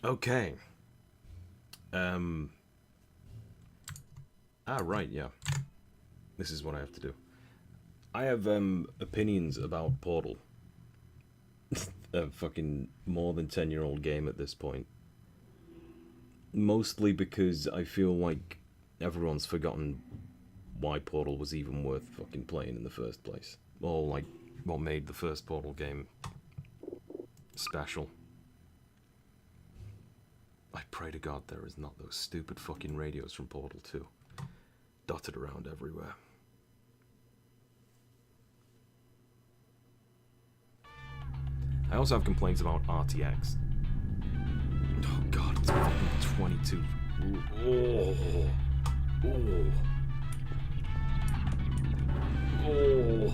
Okay. Right, yeah. This is what I have to do. I have, opinions about Portal. A fucking more than 10-year-old game at this point. Mostly because I feel like everyone's forgotten why Portal was even worth fucking playing in the first place. Or, like, what made the first Portal game special. I pray to God there is not those stupid fucking radios from Portal 2 dotted around everywhere. I also have complaints about RTX. Oh God, it's fucking 22. Oh. Oh. Oh.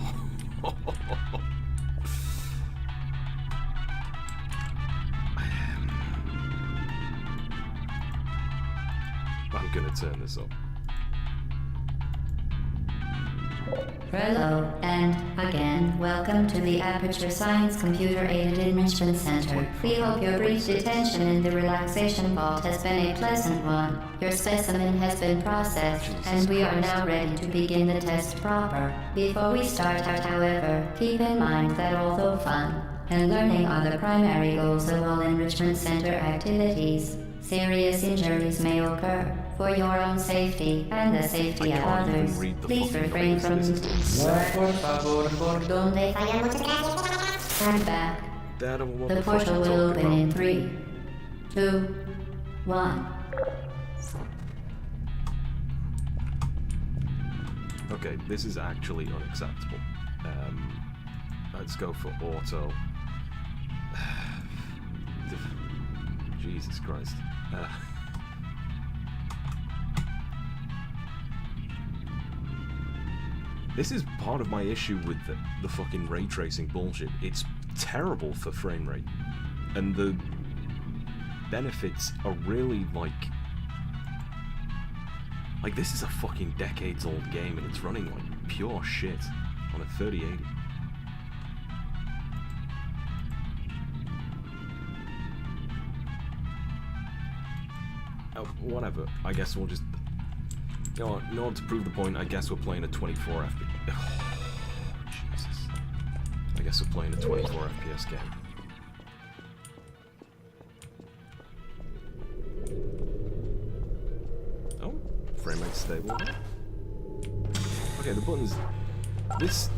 I'm gonna turn this up. Hello, and again, welcome to the Aperture Science Computer-Aided Enrichment Center. We hope your brief detention in the relaxation vault has been a pleasant one. Your specimen has been processed, and we are now ready to begin the test proper. Before we start out, however, keep in mind that although fun and learning are the primary goals of all Enrichment Center activities, serious injuries may occur. For your own safety and the safety of others, please refrain from Stand back. The portal will open in 3, 2, 1. Okay, this is actually unacceptable. Let's go for auto. Jesus Christ. This is part of my issue with the fucking ray tracing bullshit. It's terrible for frame rate. And the benefits are really like this is a fucking decades old game and it's running like pure shit on a 3080. Oh, whatever. I guess we'll just... You know, in order to prove the point, I guess we're playing a 24 FPS. Oh, Jesus. I guess we're playing a 24 FPS game. Oh, frame rate stable. Okay, the buttons... This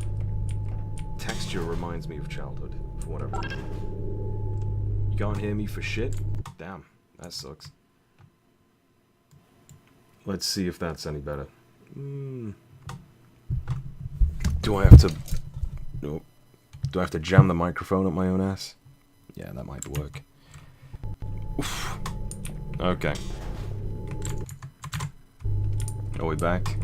texture reminds me of childhood, for whatever reason. You can't hear me for shit? Damn, that sucks. Let's see if that's any better. Do I have to... Nope. Do I have to jam the microphone up my own ass? Yeah, that might work. Oof. Okay. Are we back?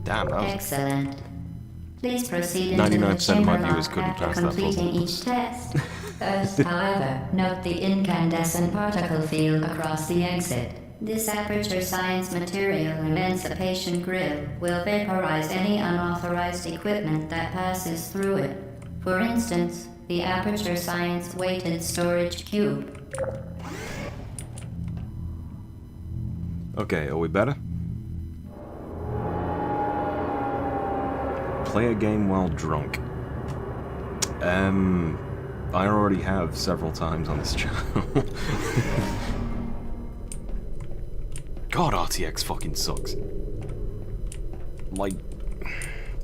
Damn, that was... Excellent. Please proceed into 99% of my the viewers chamber couldn't lock pass after that completing puzzle. each test. First, however, note the incandescent particle field across the exit. This Aperture Science material emancipation grill will vaporize any unauthorized equipment that passes through it. For instance, the Aperture Science weighted storage cube. Okay, are we better? Play a game while drunk. I already have several times on this channel. God, RTX fucking sucks. Like...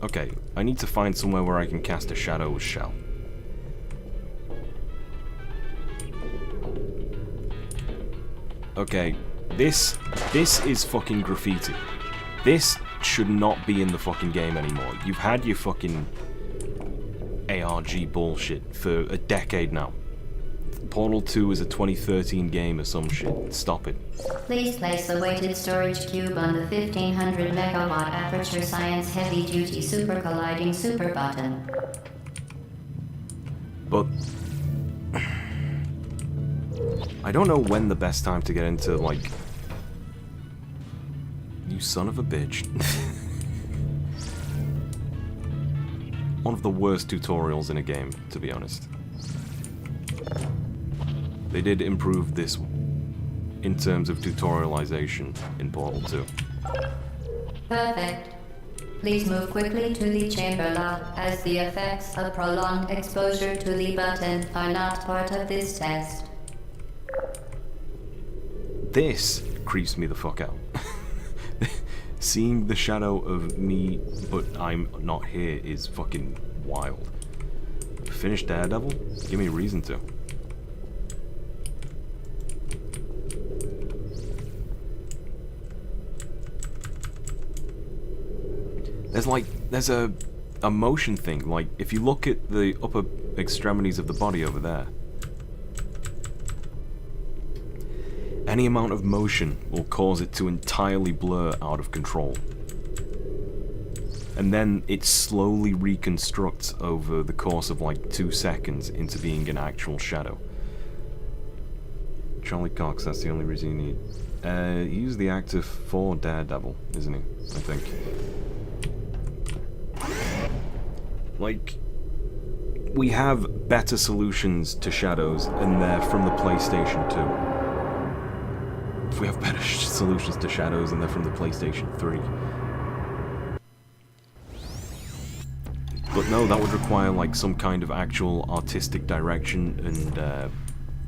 Okay, I need to find somewhere where I can cast a shadow shell. Okay, this is fucking graffiti. This should not be in the fucking game anymore. You've had your fucking ARG bullshit for a decade now. Portal 2 is a 2013 game or some shit. Stop it. Please place the weighted storage cube on the 1500 megawatt Aperture Science heavy duty super colliding super button. But I don't know when the best time to get into, like... You son of a bitch. one of the worst tutorials in a game, to be honest. They did improve this in terms of tutorialization in Portal 2. Perfect. Please move quickly to the chamber lock, as the effects of prolonged exposure to the button are not part of this test. This creeps me the fuck out. Seeing the shadow of me, but I'm not here, is fucking wild. Finish Daredevil? Give me a reason to. There's a motion thing, like, if you look at the upper extremities of the body over there, any amount of motion will cause it to entirely blur out of control. And then it slowly reconstructs over the course of like 2 seconds into being an actual shadow. Charlie Cox, that's the only reason you need. He's the actor for Daredevil, isn't he? I think. Like, we have better solutions to shadows, and they're from the PlayStation 2. If we have better solutions to shadows, and they're from the PlayStation 3. But no, that would require like some kind of actual artistic direction and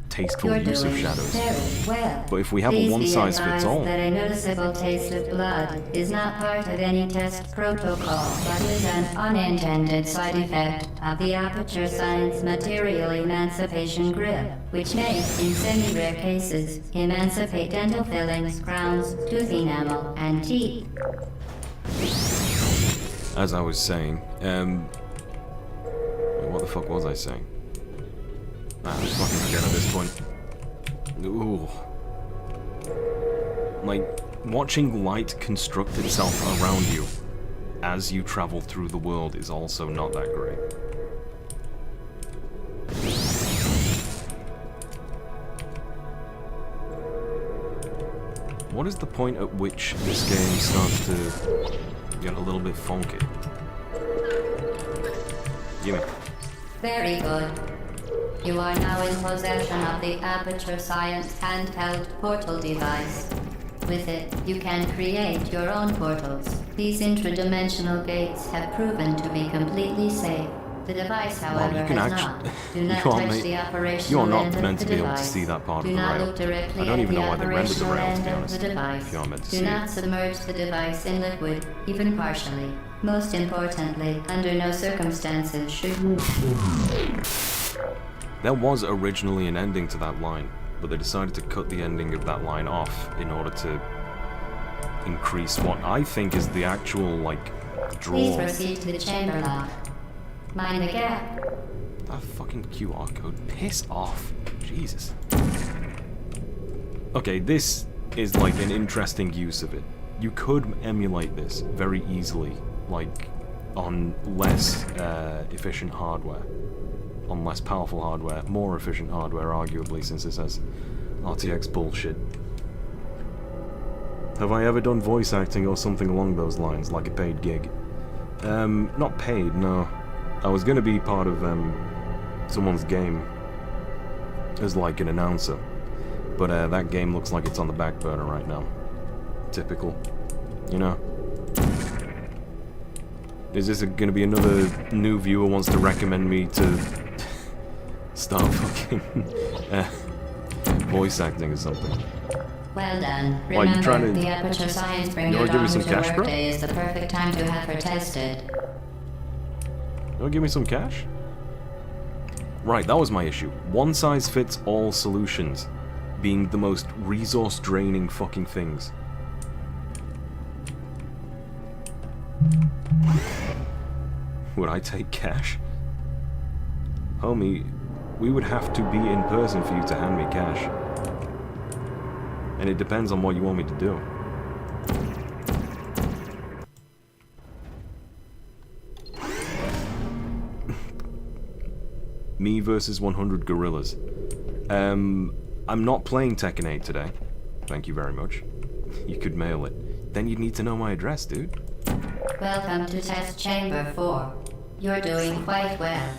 tasteful use of shadows. Very well. But if we have a one-size-fits-all, that a noticeable taste of blood is not part of any test protocol, but is an unintended side effect of the Aperture Science Material Emancipation Grip, which may, in semi-rare cases, emancipate dental fillings, crowns, tooth enamel, and teeth. as I was saying, what the fuck was I saying? I fucking forget at this point. Ooh. Like, watching light construct itself around you as you travel through the world is also not that great. What is the point at which this game starts to get a little bit funky? Gimme. Very good. You are now in possession of the Aperture Science handheld portal device. With it, you can create your own portals. These intradimensional gates have proven to be completely safe. The device, however, has not. Do not touch the operational you are not end meant of to the be able to device. see that part Do of the not rail. look directly I don't at even the know why they rendered the operational rail, to be end honest. of the device. If you are meant to Do see not it. submerge the device in liquid, even partially. Most importantly, under no circumstances should you... There was originally an ending to that line, but they decided to cut the ending of that line off in order to increase what I think is the actual, like, draw. Please proceed to the chamber lock. Mind the gap. That fucking QR code. Piss off. Jesus. Okay, this is like an interesting use of it. You could emulate this very easily, like, on less efficient hardware. On less powerful hardware. More efficient hardware, arguably, since this has RTX bullshit. Have I ever done voice acting or something along those lines, like a paid gig? Not paid, no. I was gonna be part of, someone's game as, like, an announcer. But, that game looks like it's on the back burner right now. Typical. You know? Is this gonna be another new viewer wants to recommend me to start fucking voice acting or something? Well done. Why, you Remember, trying to- the Aperture Science Bring You Your wanna give me some Daughter to cash, bro? Work Day is the perfect time to have her tested. You wanna give me some cash? Right, that was my issue. One-size-fits-all solutions being the most resource-draining fucking things. Would I take cash? Homie, we would have to be in person for you to hand me cash. And it depends on what you want me to do. Me versus 100 gorillas. I'm not playing Tekken 8 today. Thank you very much. You could mail it. Then you'd need to know my address, dude. Welcome to Test Chamber 4. You're doing quite well.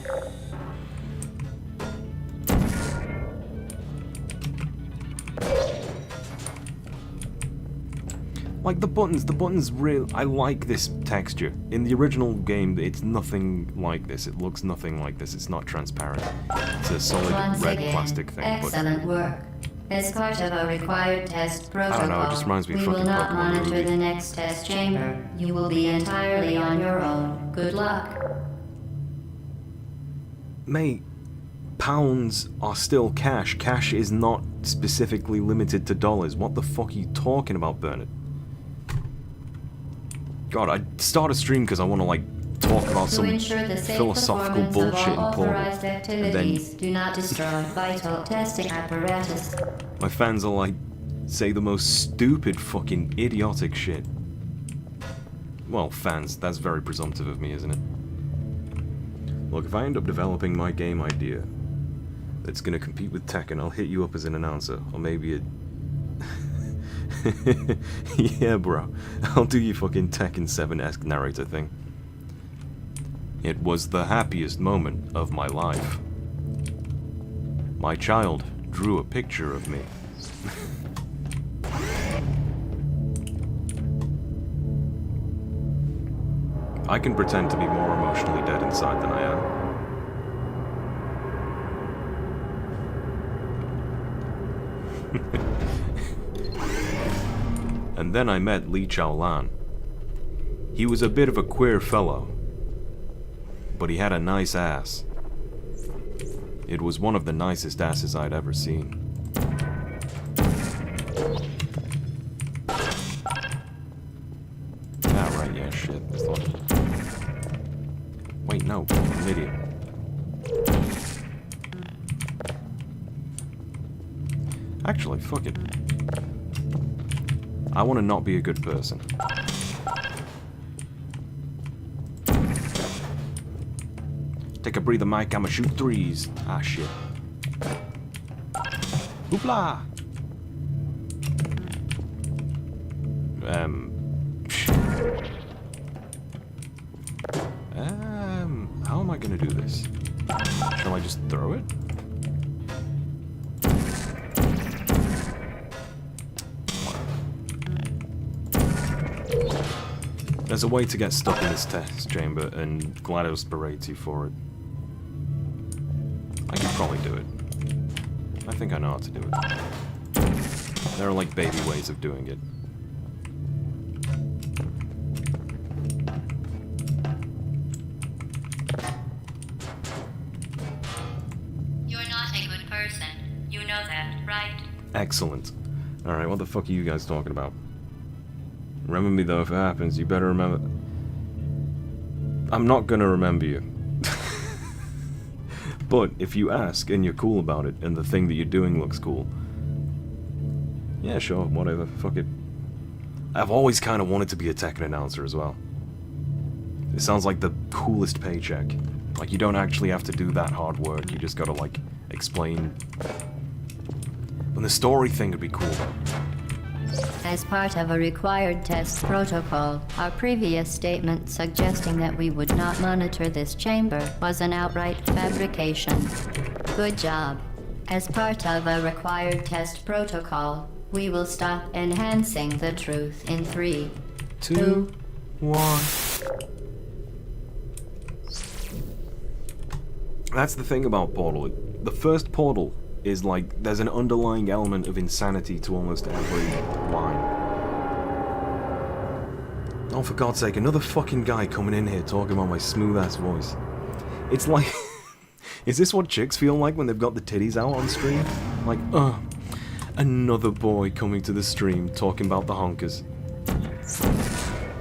Like the buttons real. I like this texture. In the original game, it's nothing like this. It looks nothing like this. It's not transparent. It's a solid Once red again, plastic thing. excellent work. As part of a required test protocol, know, it just reminds me of we will fucking not Pokemon monitor movie. the next test chamber. You will be entirely on your own. Good luck. Mate, pounds are still cash. Cash is not specifically limited to dollars. What the fuck are you talking about, Bernard? God, I start a stream because I want to, like, talk about To some ensure the safe philosophical performance bullshit of all and porn. authorized activities, do not destroy vital testing apparatus. My fans are like, say the most stupid fucking idiotic shit. Well, fans, that's very presumptive of me, isn't it? Look, if I end up developing my game idea that's gonna compete with Tekken, I'll hit you up as an announcer, or maybe a... Yeah, bro. I'll do your fucking Tekken 7-esque narrator thing. It was the happiest moment of my life. My child drew a picture of me. I can pretend to be more emotionally dead inside than I am. And then I met Li Chaolan. He was a bit of a queer fellow, but he had a nice ass. It was one of the nicest asses I'd ever seen. Ah, right, yeah, shit. I thought... Wait, no, I'm an idiot. Actually, fuck it. I want to not be a good person. Take a breather, Mike. I'ma shoot threes. Ah, shit. Hoopla! How am I gonna do this? Shall I just throw it? There's a way to get stuck in this test chamber, and GLaDOS berates you for it. I could probably do it. I think I know how to do it. There are like baby ways of doing it. You're not a good person. You know that, right? Excellent. Alright, what the fuck are you guys talking about? Remember me though, if it happens, you better remember... I'm not gonna remember you. But if you ask and you're cool about it, and the thing that you're doing looks cool, yeah, sure, whatever, fuck it. I've always kind of wanted to be a Tekken announcer as well. It sounds like the coolest paycheck. Like, you don't actually have to do that hard work, you just gotta, like, explain... And the story thing would be cool, though. As part of a required test protocol, our previous statement suggesting that we would not monitor this chamber was an outright fabrication. Good job. As part of a required test protocol, we will stop enhancing the truth in 3, 2, 1. That's the thing about Portal. The first Portal is like, there's an underlying element of insanity to almost every line. Oh, for God's sake, another fucking guy coming in here talking about my smooth-ass voice. It's like... Is this what chicks feel like when they've got the titties out on stream? Like, another boy coming to the stream talking about the honkers.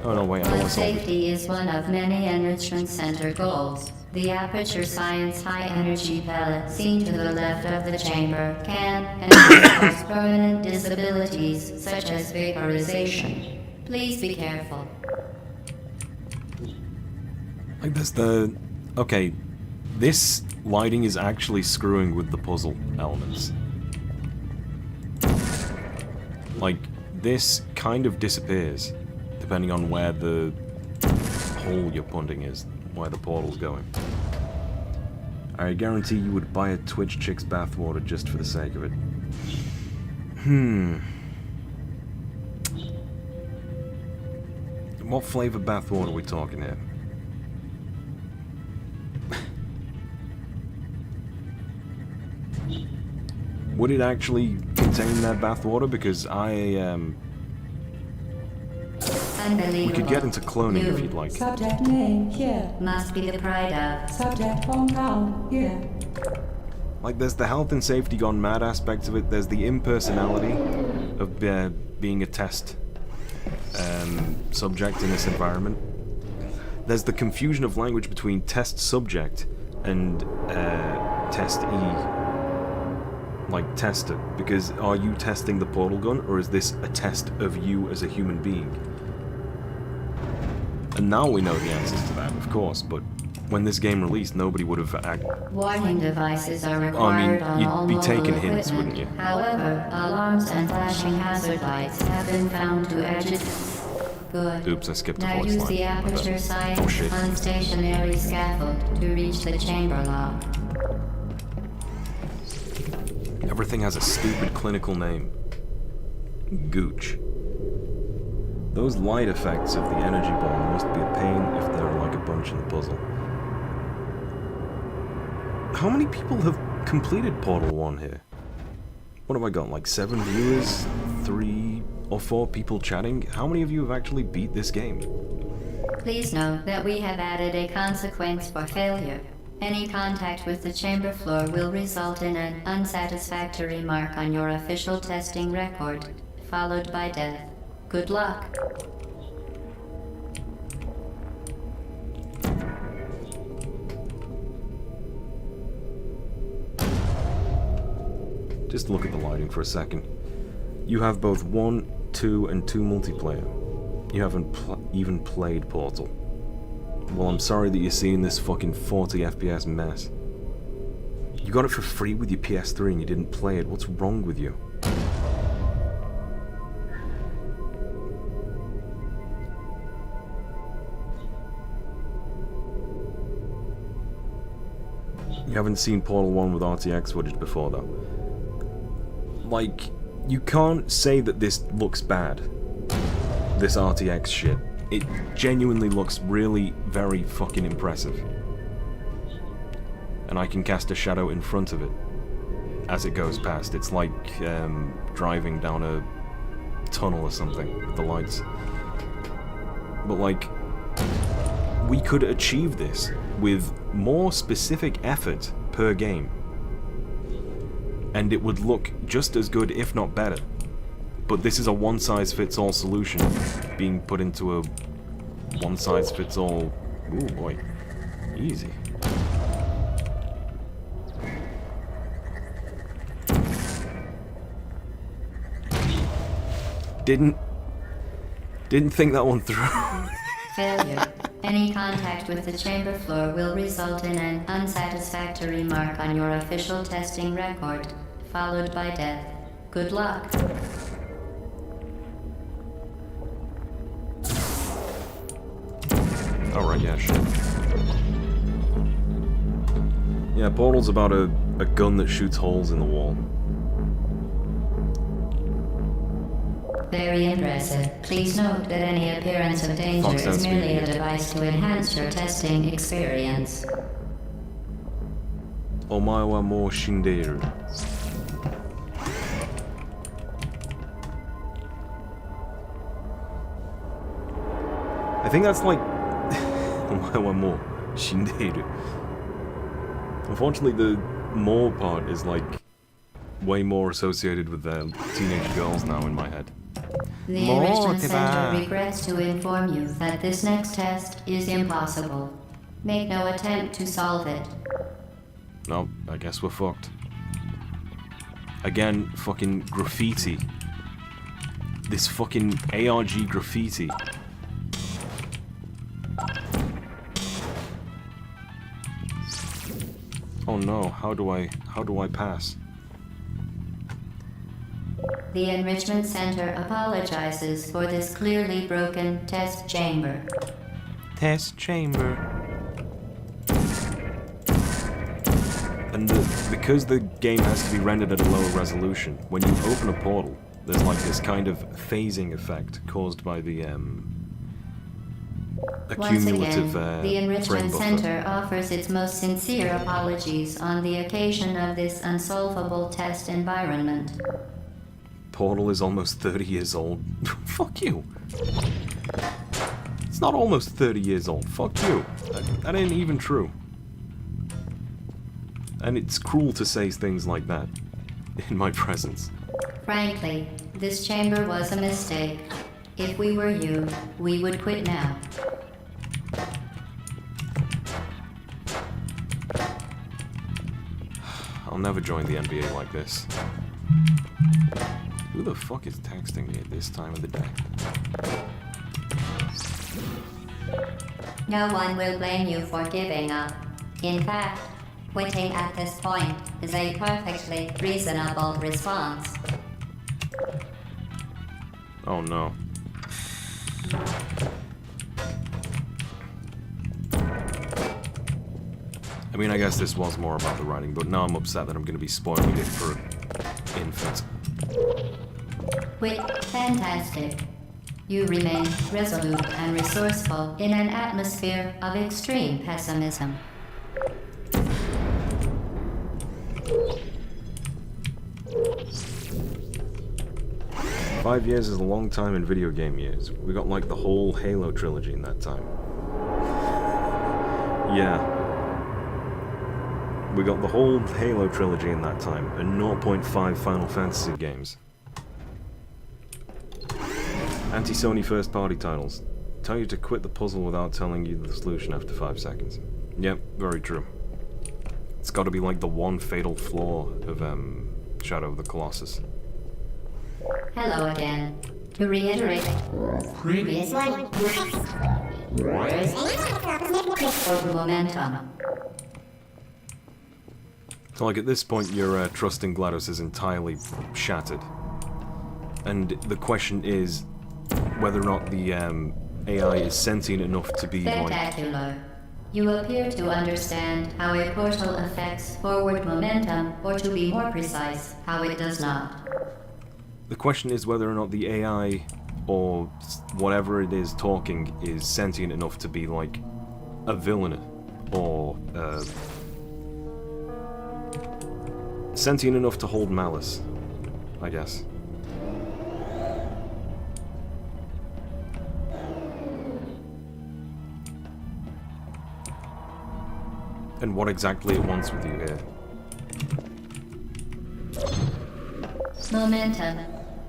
Oh no, wait, I don't While want to solve it. safety is one of many Enrichment Center goals, the Aperture Science high-energy pellet seen to the left of the chamber can and will cause permanent disabilities such as vaporization. Please be careful. Like, there's the... Okay, this lighting is actually screwing with the puzzle elements. Like, this kind of disappears, depending on where the hole you're punting is. why the portal's going. I guarantee you would buy a Twitch chick's bathwater just for the sake of it. What flavor bathwater are we talking here? Would it actually contain that bathwater? Because we could get into cloning if you'd like. Subject name here. Must be the pride of. Subject hometown here. Like, there's the health and safety gone mad aspect of it. There's the impersonality of being a test subject in this environment. There's the confusion of language between test subject and testee. Like, tester. Because are you testing the portal gun, or is this a test of you as a human being? And now we know the answers to that, of course, but when this game released, nobody would have Warning devices are required on all you'd be mobile taking equipment. hints, wouldn't you? However, alarms and flashing hazard lights have been found to agitate. Good. Oops, I skipped a Now voice use line. the My bad. aperture Oh, science shit. unstationary scaffold to reach the chamber lock. Everything has a stupid clinical name. Gooch. Those light effects of the energy ball must be a pain if they're like a bunch in the puzzle. How many people have completed Portal 1 here? What have I got, like 7 viewers? 3 or 4 people chatting? How many of you have actually beat this game? Please note that we have added a consequence for failure. Any contact with the chamber floor will result in an unsatisfactory mark on your official testing record, followed by death. Good luck. Just look at the lighting for a second. You have both 1, 2, and 2 multiplayer. You haven't even played Portal. Well, I'm sorry that you're seeing this fucking 40 FPS mess. You got it for free with your PS3 and you didn't play it. What's wrong with you? You haven't seen Portal 1 with RTX footage before, though. Like, you can't say that this looks bad. This RTX shit. It genuinely looks really very fucking impressive. And I can cast a shadow in front of it as it goes past. It's like driving down a tunnel or something with the lights. But like, we could achieve this with more specific effort per game. And it would look just as good, if not better. But this is a one-size-fits-all solution being put into a one-size-fits-all... Ooh, boy. Easy. Didn't think that one through. Failure. Any contact with the chamber floor will result in an unsatisfactory mark on your official testing record, followed by death. Good luck. Alright, yeah, sure. Yeah, Portal's about a gun that shoots holes in the wall. Very impressive. Please note that any appearance of danger Fox is sounds merely a weird. device to enhance your testing experience. Omae wa mou shinderu. I think that's like... Omae wa mou shinderu. Unfortunately, the more part is like way more associated with the teenage girls now in my head. The Enrichment Center regrets to inform you that this next test is impossible. Make no attempt to solve it. No, I guess we're fucked. Again, fucking graffiti. This fucking ARG graffiti. Oh no, how do I pass? The Enrichment Center apologizes for this clearly broken test chamber. Test chamber. And because the game has to be rendered at a lower resolution, when you open a portal, there's like this kind of phasing effect caused by the accumulative Once again, the frame Enrichment buffer. Center offers its most sincere apologies on the occasion of this unsolvable test environment. Portal is almost 30 years old. Fuck you. It's not almost 30 years old. Fuck you. That ain't even true. And it's cruel to say things like that in my presence. Frankly, this chamber was a mistake. If we were you, we would quit now. I'll never join the NBA like this. Who the fuck is texting me at this time of the day? No one will blame you for giving up. In fact, quitting at this point is a perfectly reasonable response. Oh no. I mean, I guess this was more about the writing, but now I'm upset that I'm going to be spoiling it for infants. Quit fantastic. You remain resolute and resourceful in an atmosphere of extreme pessimism. Five years is a long time in video game years. We got like the whole Halo trilogy in that time. Yeah. We got the whole Halo trilogy in that time, and 0.5 Final Fantasy games. Anti-Sony first-party titles. Tell you to quit the puzzle without telling you the solution after 5 seconds. Yep, very true. It's gotta be like the one fatal flaw of, Shadow of the Colossus. Hello again. To reiterate, previously, over momentum. So like at this point your trust in GLaDOS is entirely shattered. And the question is whether or not the AI is sentient enough to be like... Spectacular. You appear to understand how a portal affects forward momentum, or to be more precise, how it does not. The question is whether or not the AI, or whatever it is talking, is sentient enough to be like a villain, or sentient enough to hold malice, I guess. And what exactly it wants with you here. Momentum,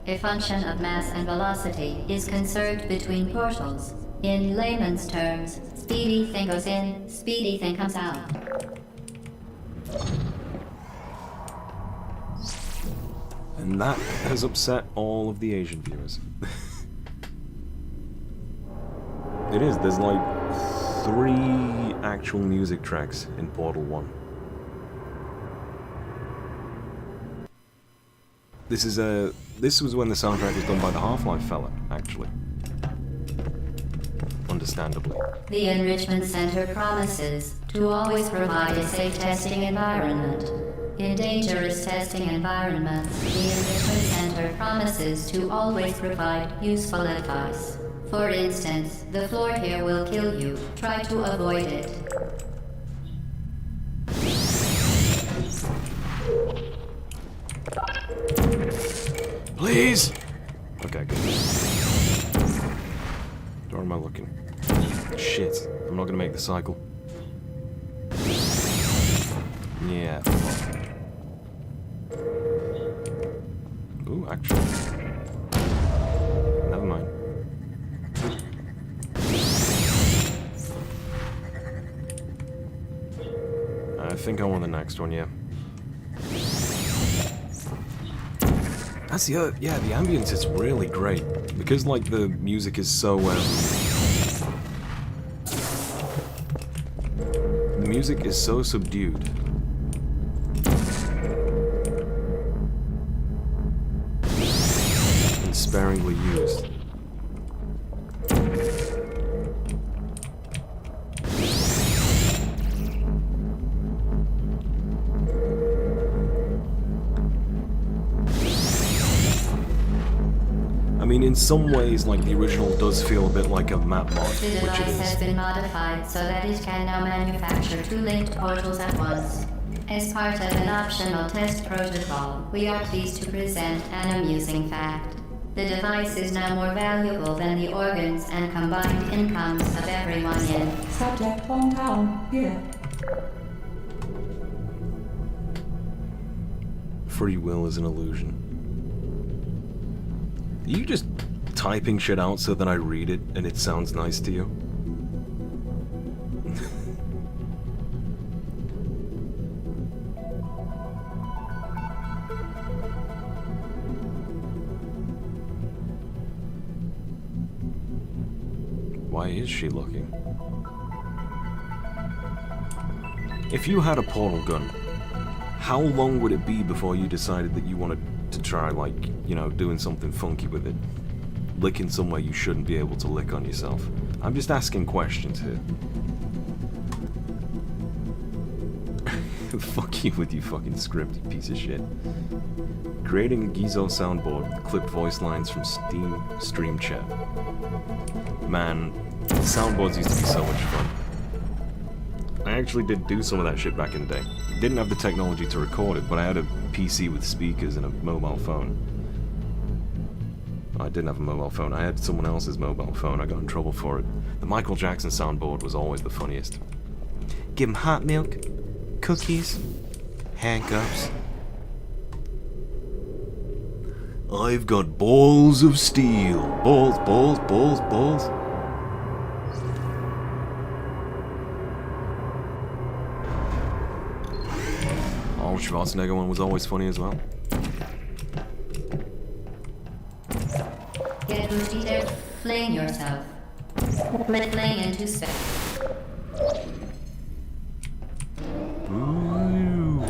a function of mass and velocity, is conserved between portals. In layman's terms, speedy thing goes in, speedy thing comes out. And that has upset all of the Asian viewers. It is, there's like 3 actual music tracks in Portal 1. This was when the soundtrack was done by the Half-Life fella, actually. Understandably. The Enrichment Center promises to always provide a safe testing environment. In dangerous testing environments, the Enrichment Center promises to always provide useful advice. For instance, the floor here will kill you. Try to avoid it. Please! Okay, good. Where am I looking? Shit, I'm not gonna make the cycle. Yeah, fuck. Ooh, actually. Never mind. I think I want the next one, yeah. That's the other, yeah, the ambience is really great. Because, like, the music is so, the music is so subdued. And sparingly used. I mean, in some ways, like, the original does feel a bit like a map mod, The which it device has is. been modified so that it can now manufacture 2 linked portals at once. As part of an optional test protocol, we are pleased to present an amusing fact. The device is now more valuable than the organs and combined incomes of everyone in Subject hometown, here. Free will is an illusion. Are you just typing shit out so that I read it and it sounds nice to you? Why is she looking? If you had a portal gun, how long would it be before you decided that you wanted to try, like, you know, doing something funky with it? Licking somewhere you shouldn't be able to lick on yourself? I'm just asking questions here. Fuck you with your fucking script, you piece of shit. Creating a Gizo soundboard with clipped voice lines from Stream Chat. Man, soundboards used to be so much fun. I actually did do some of that shit back in the day. Didn't have the technology to record it, but I had a PC with speakers and a mobile phone. I didn't have a mobile phone, I had someone else's mobile phone, I got in trouble for it. The Michael Jackson soundboard was always the funniest. Give him hot milk, cookies, handcuffs. I've got balls of steel. Balls, balls, balls, balls. Oh, Schwarzenegger one was always funny as well. Get Rudy to fling yourself. Fling into space. Ooh.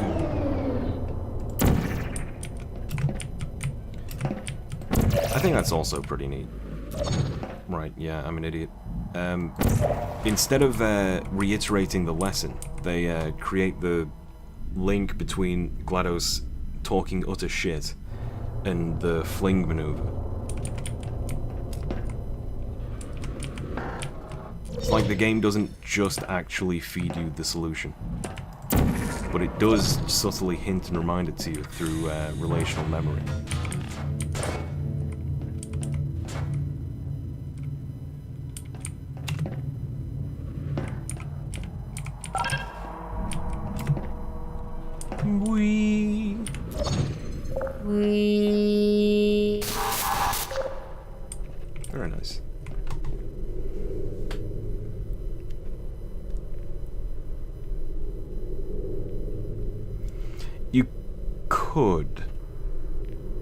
I think that's also pretty neat. Right, yeah, I'm an idiot. Instead of reiterating the lesson, they create the link between GLaDOS talking utter shit and the fling maneuver. It's like the game doesn't just actually feed you the solution, but it does subtly hint and remind it to you through relational memory. We. Very nice. You could.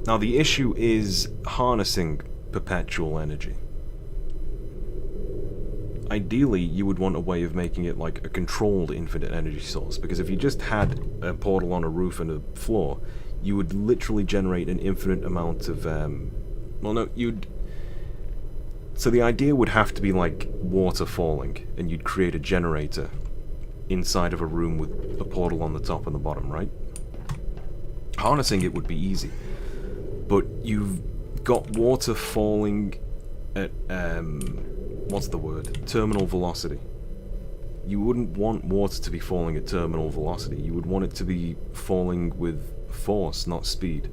Now the issue is harnessing perpetual energy. Ideally, you would want a way of making it like a controlled infinite energy source, because if you just had a portal on a roof and a floor, you would literally generate an infinite amount of, well no, you'd... So the idea would have to be like water falling, and you'd create a generator inside of a room with a portal on the top and the bottom, right? Harnessing it would be easy, but you've got water falling at, what's the word? Terminal velocity. You wouldn't want water to be falling at terminal velocity. You would want it to be falling with force, not speed.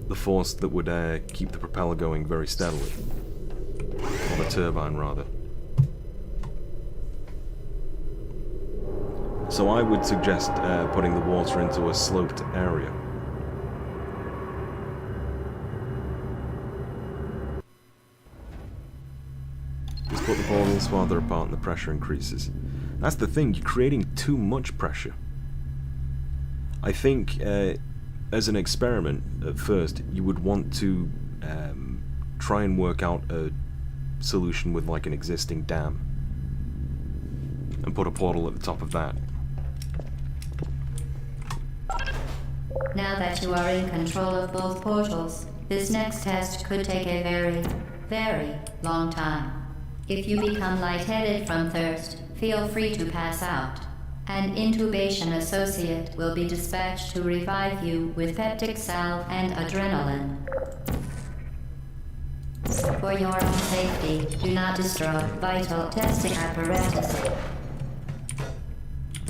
The force that would keep the propeller going very steadily. Or the turbine, rather. So I would suggest putting the water into a sloped area. Just put the portals farther apart and the pressure increases. That's the thing, you're creating too much pressure. I think, as an experiment, at first, you would want to try and work out a solution with like an existing dam. And put a portal at the top of that. Now that you are in control of both portals, this next test could take a very, very long time. If you become lightheaded from thirst, feel free to pass out. An intubation associate will be dispatched to revive you with peptic salve and adrenaline. For your own safety, do not destroy vital testing apparatus.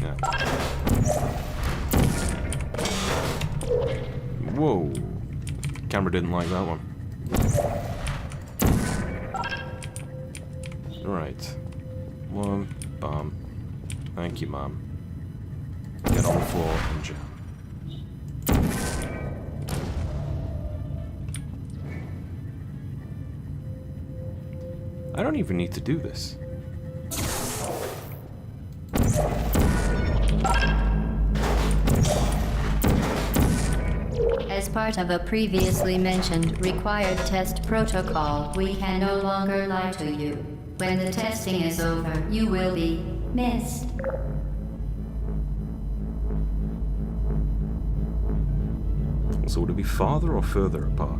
Yeah. Whoa. Camera didn't like that one. Alright. One bomb. Thank you, Mom. Get on the floor and jump. I don't even need to do this. As part of a previously mentioned required test protocol, we can no longer lie to you. When the testing is over, you will be missed. So would it be farther or further apart?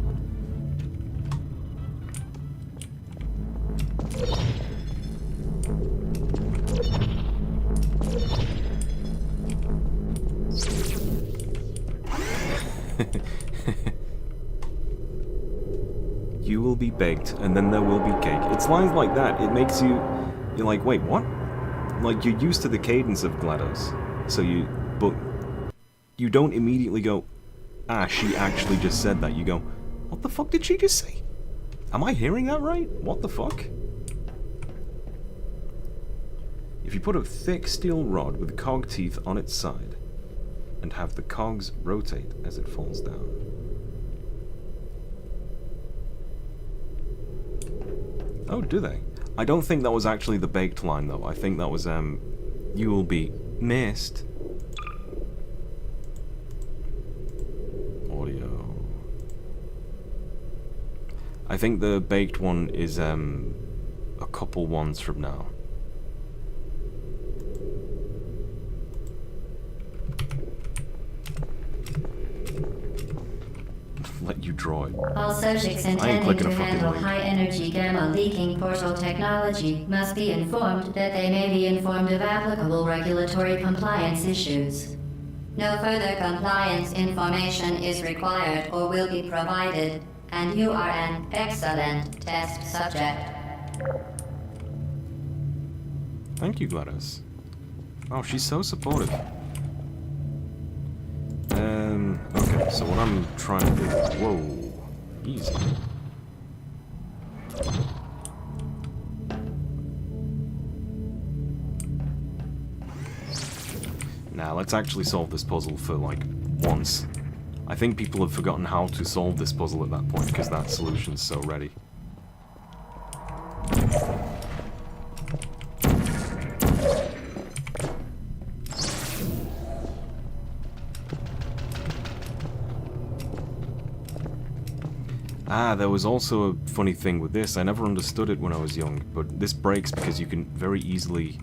You will be baked, and then there will be cake. It's lines like that. It makes you... You're like, wait, what? Like, you're used to the cadence of GLaDOS. So you... But... You don't immediately go, ah, she actually just said that. You go, what the fuck did she just say? Am I hearing that right? What the fuck? If you put a thick steel rod with cog teeth on its side, and have the cogs rotate as it falls down. Oh, do they? I don't think that was actually the baked line, though. I think that was, you will be missed. Audio. I think the baked one is, a couple ones from now. Let you draw it. All subjects intending to handle high-energy gamma leaking portal technology must be informed that they may be informed of applicable regulatory compliance issues. No further compliance information is required or will be provided, and you are an excellent test subject. Thank you, GLaDOS. Oh, she's so supportive. Okay, so what I'm trying to do... Whoa. Easy. Now, let's actually solve this puzzle for, like, once. I think people have forgotten how to solve this puzzle at that point, because that solution's so ready. Ah, there was also a funny thing with this. I never understood it when I was young, but this breaks because you can very easily...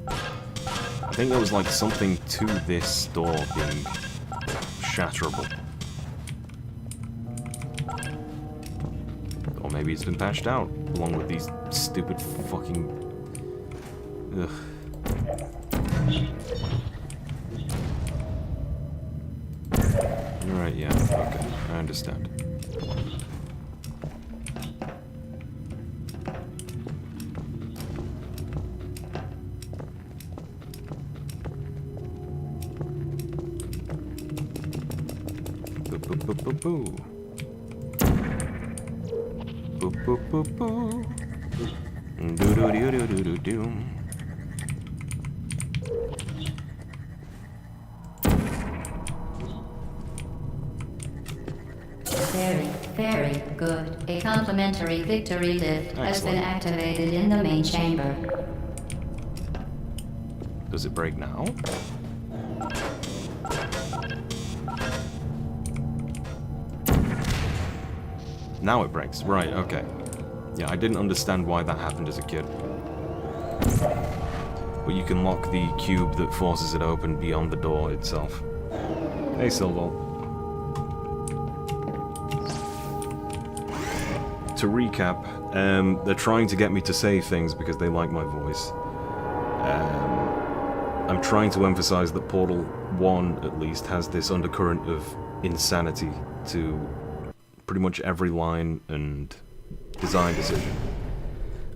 I think there was like something to this door being shatterable. Or maybe it's been patched out, along with these stupid fucking... Ugh. Right, yeah, okay, I understand. Boo boo boo boo boo. Boo boo boo boo. Do do do do do do do. Very, very good. A complimentary victory lift has been activated in the main chamber. Does it break now? Now it breaks. Right, okay. Yeah, I didn't understand why that happened as a kid. But you can lock the cube that forces it open beyond the door itself. Hey, Silval. To recap, they're trying to get me to say things because they like my voice. I'm trying to emphasize that Portal 1, at least, has this undercurrent of insanity to pretty much every line and design decision.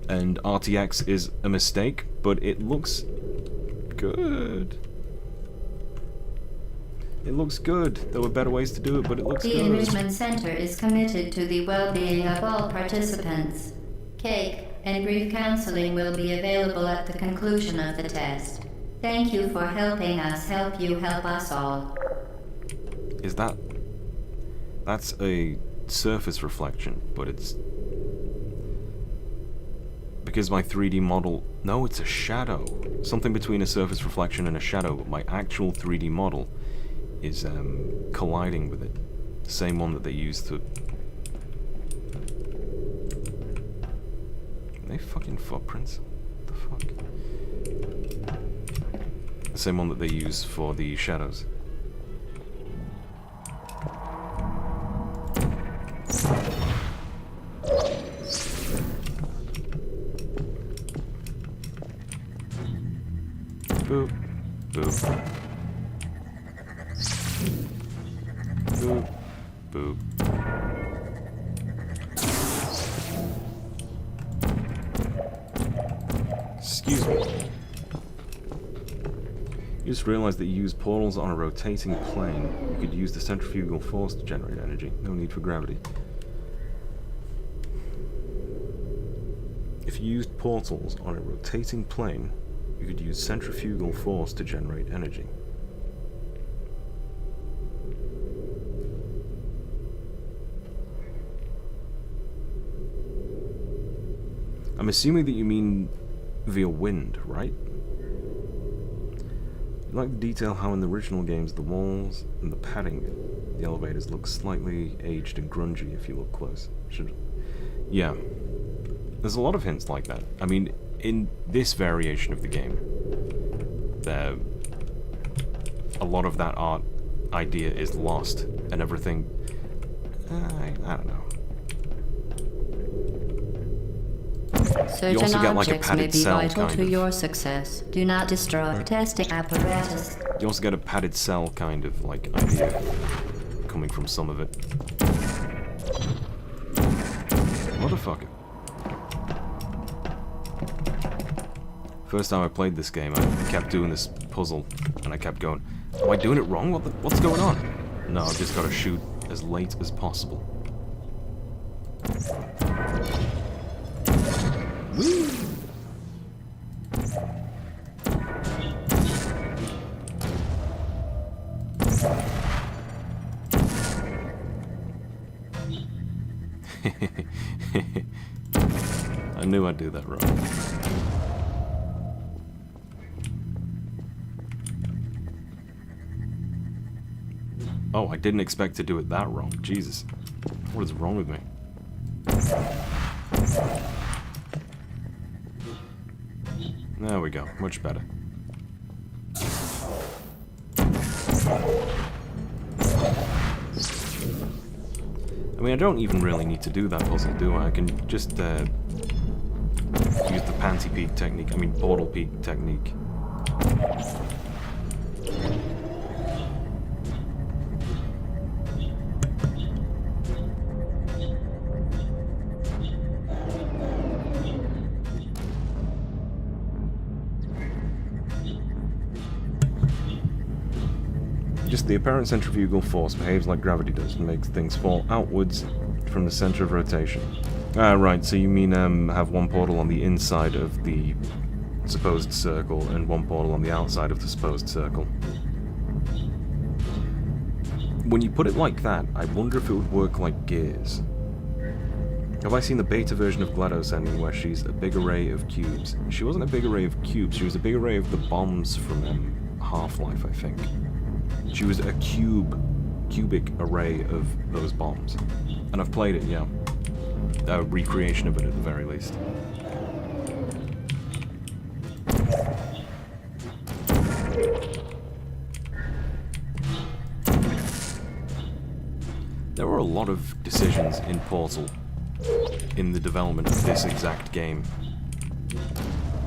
And RTX is a mistake, but it looks good. It looks good. There were better ways to do it, but it looks The good. Enrichment Center is committed to the well-being of all participants. Cake and brief counseling will be available at the conclusion of the test. Thank you for helping us help you help us all. Is that... That's a surface reflection, but it's... Because my 3D model... No, it's a shadow. Something between a surface reflection and a shadow, but my actual 3D model is colliding with it. The same one that they used to... Are they fucking footprints? What the fuck? The same one that they use for the shadows. Boop. Boop. Boop. Boop. Excuse me. You just realized that you use portals on a rotating plane. You could use the centrifugal force to generate energy. No need for gravity. If you used portals on a rotating plane, you could use centrifugal force to generate energy. I'm assuming that you mean via wind, right? You like the detail how in the original games the walls and the padding, the elevators look slightly aged and grungy if you look close. Yeah. There's a lot of hints like that. I mean, in this variation of the game, a lot of that art idea is lost, and everything... I don't know. Certain also get, like, a objects may padded be cell, vital kind to of. your success. Do not destroy testing apparatus. You also get a padded cell kind of, like, idea coming from some of it. Motherfucker. First time I played this game, I kept doing this puzzle, and I kept going, am I doing it wrong? What's going on? No, I've just got to shoot as late as possible. Woo! I knew I'd do that wrong. Oh, I didn't expect to do it that wrong. Jesus. What is wrong with me? There we go. Much better. I mean, I don't even really need to do that puzzle, do I? I can just use the panty peek technique. I mean, portal peek technique. Just the apparent centrifugal force behaves like gravity does and makes things fall outwards from the center of rotation. Ah, right, so you mean have one portal on the inside of the supposed circle and one portal on the outside of the supposed circle. When you put it like that, I wonder if it would work like gears. Have I seen the beta version of GLaDOS ending where she's a big array of cubes? She wasn't a big array of cubes, she was a big array of the bombs from Half-Life, I think. She was a cubic array of those bombs. And I've played it, yeah. A recreation of it at the very least. There were a lot of decisions in Portal in the development of this exact game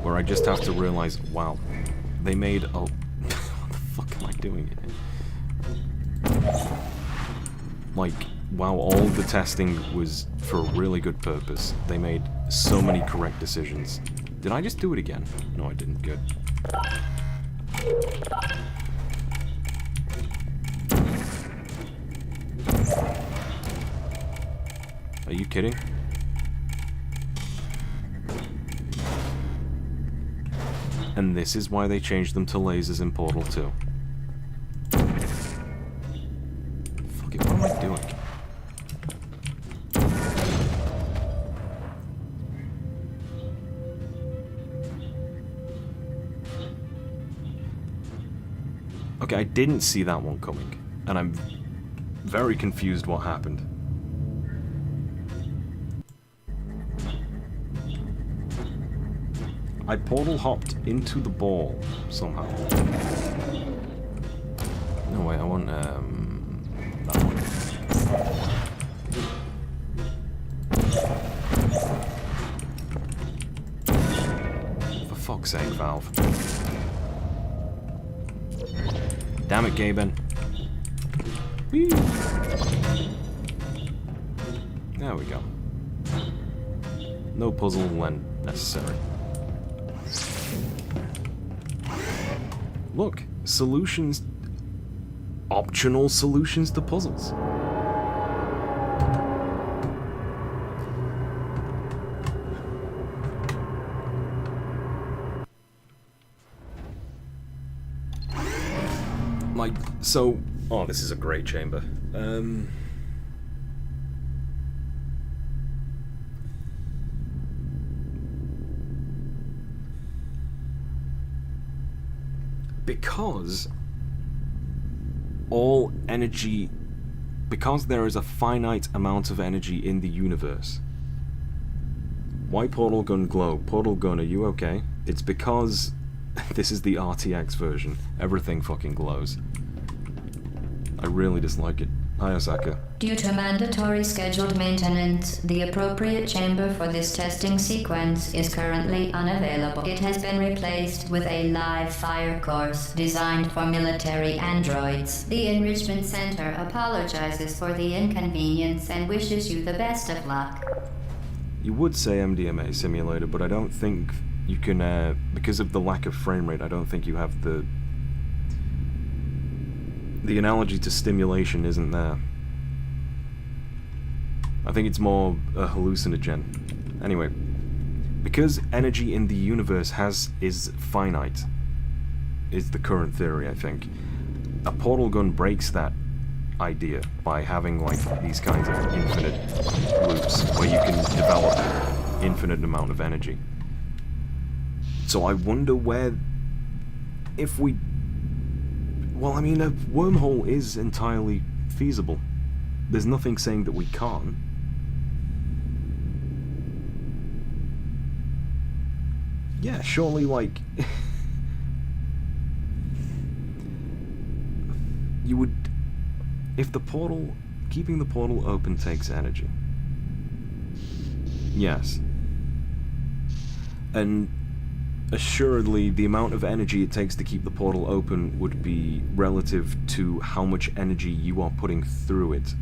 where I just have to realize, wow, they made a... what the fuck am I doing here? Like, while all the testing was for a really good purpose, they made so many correct decisions. Did I just do it again? No, I didn't. Good. Are you kidding? And this is why they changed them to lasers in Portal 2. Fuck it, what am I doing? Okay, I didn't see that one coming, and I'm very confused what happened. I portal hopped into the ball somehow. No way, I want that one. For fuck's sake, Valve. Damn it, Gaben. Whee. There we go. No puzzle when necessary. Look, solutions... optional solutions to puzzles. Like, so... oh, this is a great chamber. Because all energy, because there is a finite amount of energy in the universe. Why Portal Gun glow? Portal Gun, are you okay? It's because this is the RTX version. Everything fucking glows. I really dislike it. Hi, Osaka. Due to mandatory scheduled maintenance, the appropriate chamber for this testing sequence is currently unavailable. It has been replaced with a live fire course designed for military androids. The Enrichment Center apologizes for the inconvenience and wishes you the best of luck. You would say MDMA simulator, but I don't think you can, because of the lack of frame rate, I don't think you have the analogy to stimulation isn't there. I think it's more a hallucinogen. Anyway, because energy in the universe is finite, is the current theory, I think. A portal gun breaks that idea by having like these kinds of infinite loops where you can develop infinite amount of energy. So I wonder where, if we... well, I mean, a wormhole is entirely feasible. There's nothing saying that we can't. Yeah, surely, like... you would... if the portal... keeping the portal open takes energy. Yes. And... assuredly, the amount of energy it takes to keep the portal open would be relative to how much energy you are putting through it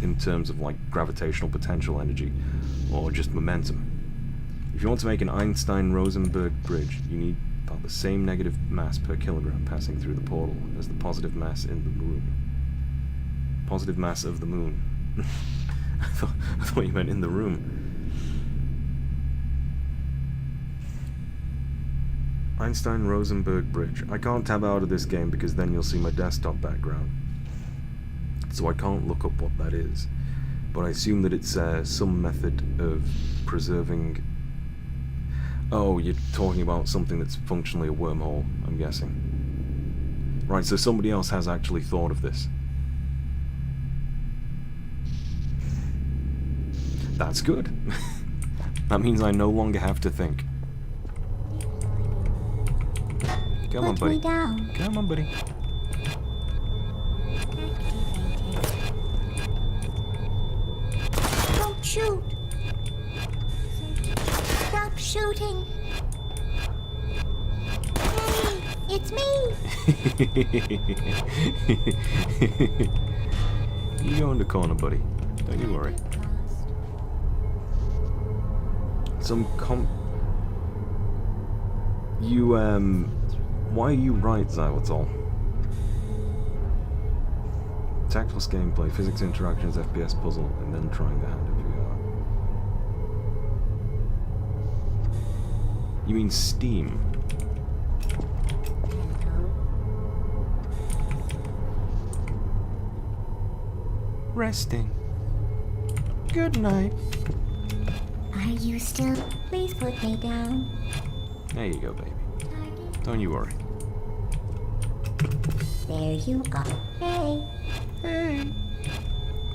in terms of, like, gravitational potential energy, or just momentum. If you want to make an Einstein-Rosenberg bridge, you need about the same negative mass per kilogram passing through the portal as the positive mass in the room. Positive mass of the moon. I thought you meant in the room. Einstein-Rosenberg bridge. I can't tab out of this game because then you'll see my desktop background. So I can't look up what that is. But I assume that it's some method of preserving... oh, you're talking about something that's functionally a wormhole, I'm guessing. Right, so somebody else has actually thought of this. That's good. That means I no longer have to think. Come on, buddy. Come on, buddy. Don't shoot. Stop shooting. Hey, it's me. You go in the corner, buddy. Don't you worry. Why are you right, Xylitol? Tactile gameplay, physics interactions, FPS puzzle, and then trying the hand of VR. You mean Steam? Resting. Good night. Are you still? Please put me down. There you go, baby. Don't you worry. There you are. Hey. Hey.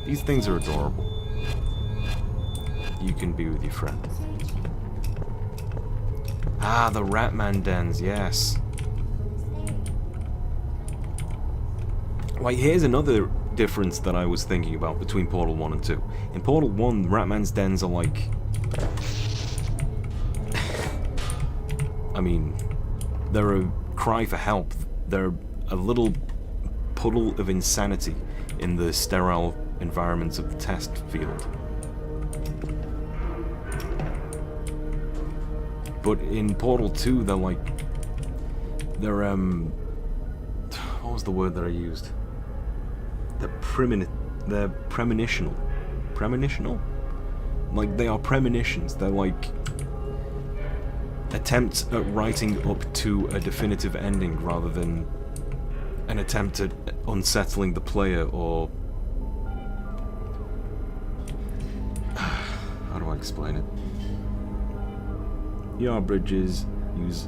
These things are adorable. You can be with your friend. Ah, the Ratman dens, yes. Wait, here's another difference that I was thinking about between Portal 1 and 2. In Portal 1, Ratman's dens are like... I mean, they're a cry for help. They're a little puddle of insanity in the sterile environments of the test field. But in Portal 2, they're like... They're, what was the word that I used? They're premonitional. Premonitional? Like, they are premonitions. They're like... attempts at writing up to a definitive ending rather than an attempt at unsettling the player or... How do I explain it? ER bridges use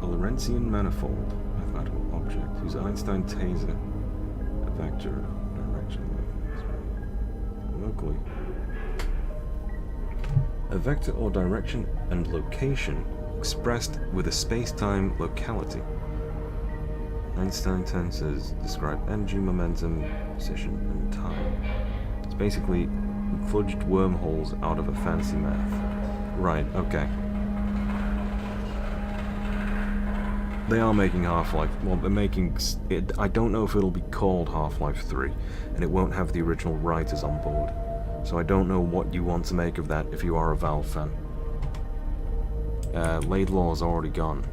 a Lorentzian manifold, mathematical object, whose Einstein taser, a vector direction locally. A vector or direction and location expressed with a space-time locality. Einstein tensors describe energy, momentum, position, and time. It's basically fudged wormholes out of a fancy math. Right, okay. They are making Half-Life, well, they're making it, I don't know if it'll be called Half-Life 3, and it won't have the original writers on board. So I don't know what you want to make of that if you are a Valve fan. Laidlaw's already gone.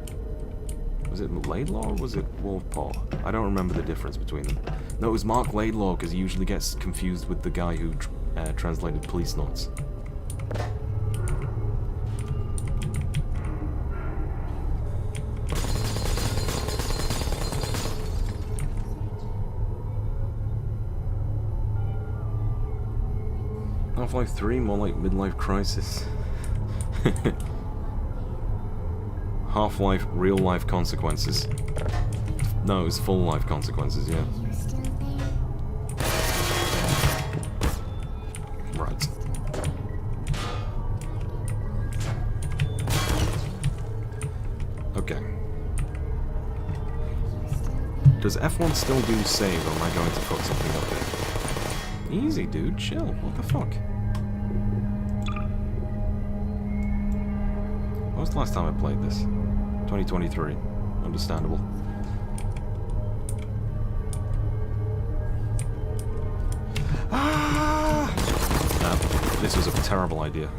Was it Laidlaw or was it Wolfpaw? I don't remember the difference between them. No, it was Mark Laidlaw, because he usually gets confused with the guy who translated Police Notes. Half-Life 3, more like midlife crisis. Half-Life, real-life consequences. No, it was full-life consequences, yeah. Right. Okay. Does F1 still do save, or am I going to fuck something up here? Easy, dude, chill. What the fuck? When was the last time I played this? 2023. Understandable. Ah! This was a terrible idea.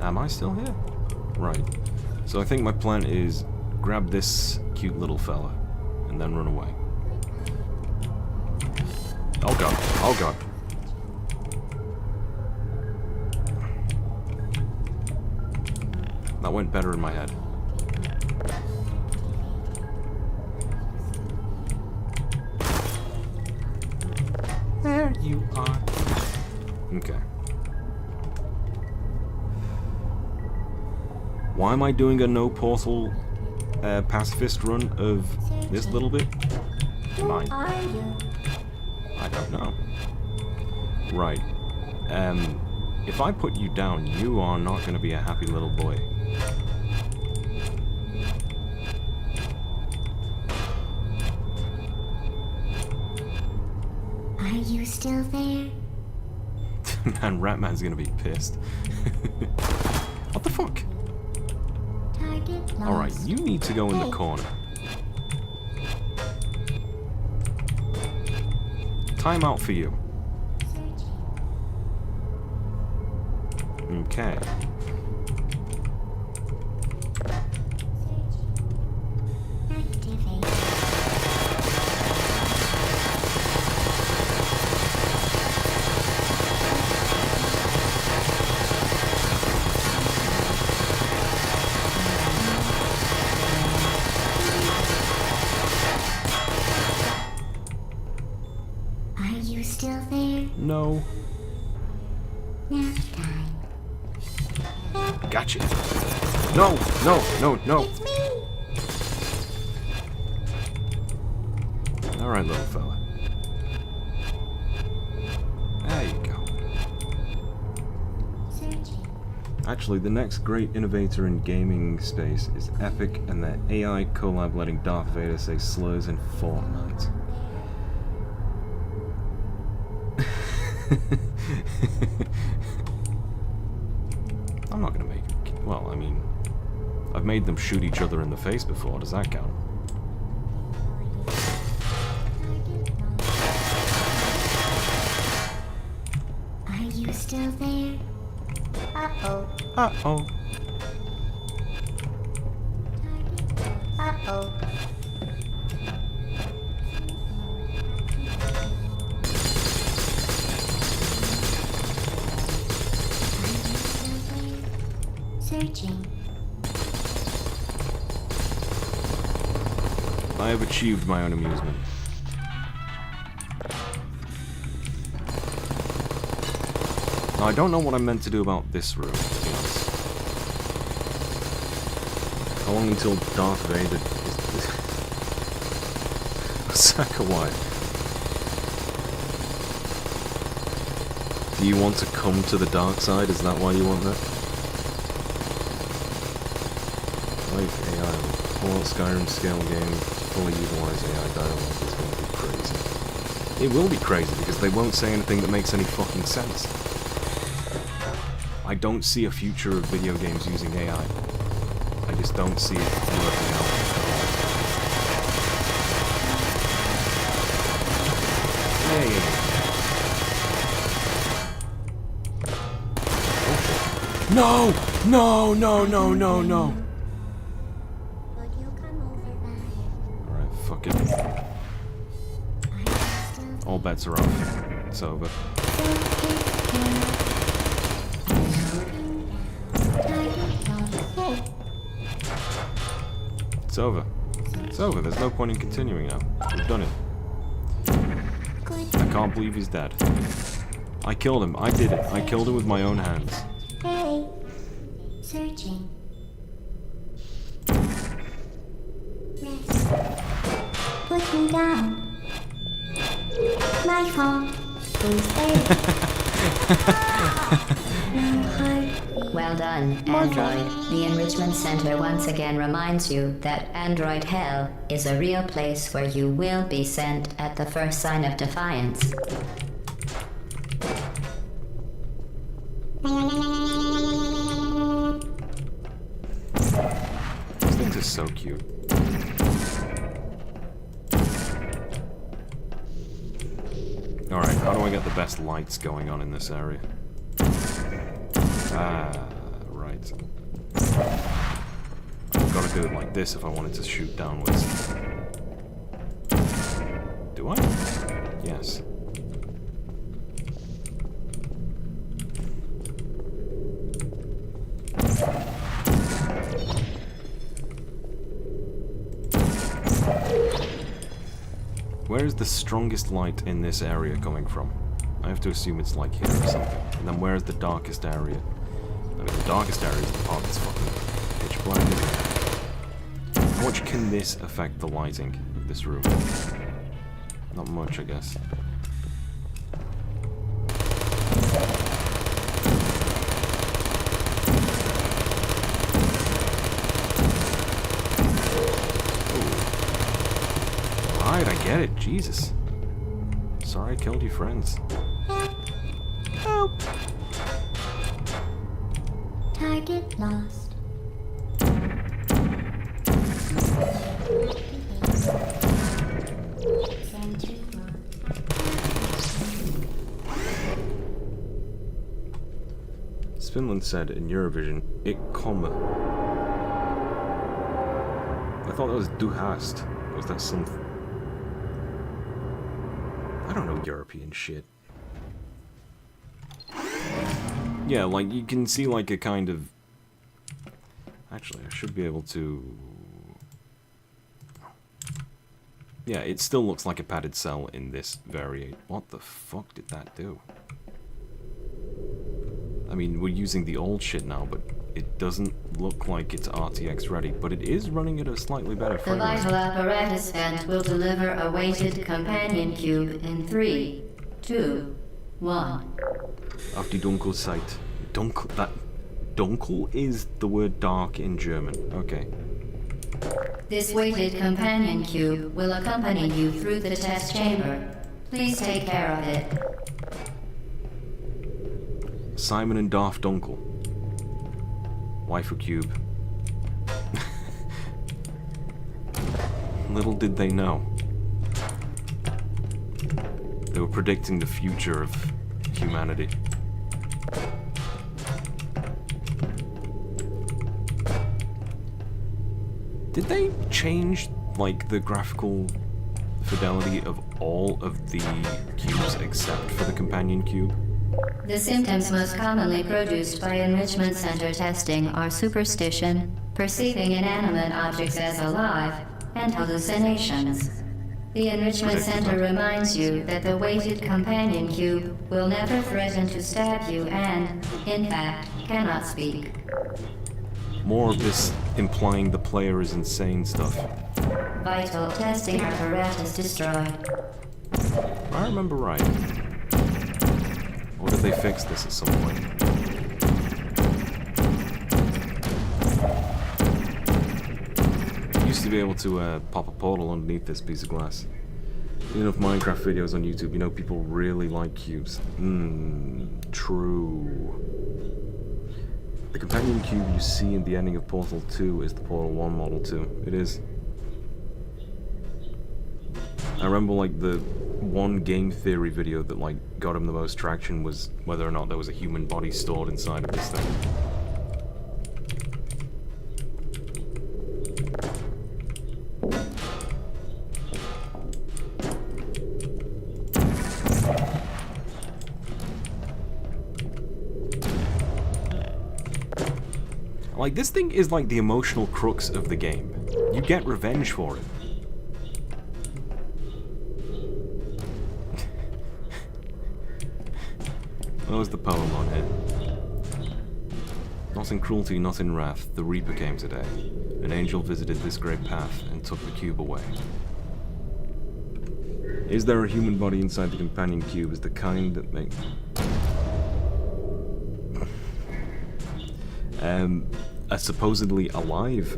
Am I still here? Right. So I think my plan is grab this cute little fella and then run away. Oh god. Oh god. That went better in my head. There you are. Okay. Why am I doing a no portal pacifist run of this little bit? Mine. I don't know. Right. If I put you down, you are not going to be a happy little boy. you still there? Man, Ratman's gonna be pissed. What the fuck? Target lost. Alright, you need to go in the corner. Time out for you. Searching. Okay. Activate. Are you still there? No. Nap time. Gotcha. No, no, no, no. It's me! Alright, little fella. There you go. Searching. Actually, the next great innovator in gaming space is Epic and their AI collab letting Darth Vader say slurs in Fortnite. I'm not gonna make it. Well, I mean, I've made them shoot each other in the face before. Does that count? Are you still there? Uh-oh. Uh-oh. Uh-oh. Searching. I have achieved my own amusement. Now, I don't know what I'm meant to do about this room, to be honest. How long until Darth Vader is... Sakawai. Do you want to come to the dark side? Is that why you want that? Like AI, full Skyrim scale game to fully utilize AI dialogue is going to be crazy. It will be crazy because they won't say anything that makes any fucking sense. I don't see a future of video games using AI. I just don't see it working out. Hey. No! No, no, no, no, no! Would you come over by? Alright, fuck it. Are you still All bets are off. It's over. It's over. It's over. There's no point in continuing now. We've done it. Good. I can't believe he's dead. I killed him. I did it. I killed him with my own hands. Hey. Searching. Rest. Put me down. My phone. Who's there? No heartbeat. Well done, Android. The Enrichment Center once again reminds you that Android Hell is a real place where you will be sent at the first sign of defiance. These things are so cute. Alright, how do I get the best lights going on in this area? Ah, right. I've got to do it like this if I wanted to shoot downwards. Do I? Yes. Where is the strongest light in this area coming from? I have to assume it's like here or something. And then where is the darkest area? I mean, the darkest area is the part that's fucking pitch black, isn't it? How much can this affect the lighting of this room? Not much, I guess. Right, I get it. Jesus. Sorry I killed your friends. Help! Target lost. Finland said in Eurovision, "Ik komme." I thought that was "Du hast." Was that something? I don't know European shit. Yeah, like, you can see, like, a kind of... Actually, I should be able to... Yeah, it still looks like a padded cell in this variant. What the fuck did that do? I mean, we're using the old shit now, but it doesn't look like it's RTX ready, but it is running at a slightly better The frame rate. vital apparatus vent will deliver a weighted companion cube in 3, 2, 1. Auf die Dunkelheit. Dunkel is the word dark in German. Okay. This weighted companion cube will accompany you through the test chamber. Please take care of it. Simon and Darth Dunkel. Waifu cube. Little did they know. They were predicting the future of humanity. Did they change, like, the graphical fidelity of all of the cubes except for the companion cube? The symptoms most commonly produced by enrichment center testing are superstition, perceiving inanimate objects as alive, and hallucinations. The enrichment center reminds you that the weighted companion cube will never threaten to stab you and, in fact, cannot speak. More of this implying the player is insane stuff. Vital testing apparatus destroyed. If I remember right. Or did they fix this at some point? Used to be able to pop a portal underneath this piece of glass. Enough Minecraft videos on YouTube, you know people really like cubes. True. The companion cube you see in the ending of Portal 2 is the Portal 1 model too. It is. I remember, like, the one game theory video that, like, got him the most traction was whether or not there was a human body stored inside of this thing. Like, this thing is like the emotional crux of the game. You get revenge for it. What was the poem on it? Not in cruelty, not in wrath, the Reaper came today. An angel visited this great path and took the cube away. Is there a human body inside the companion cube? Is the kind that make... a supposedly alive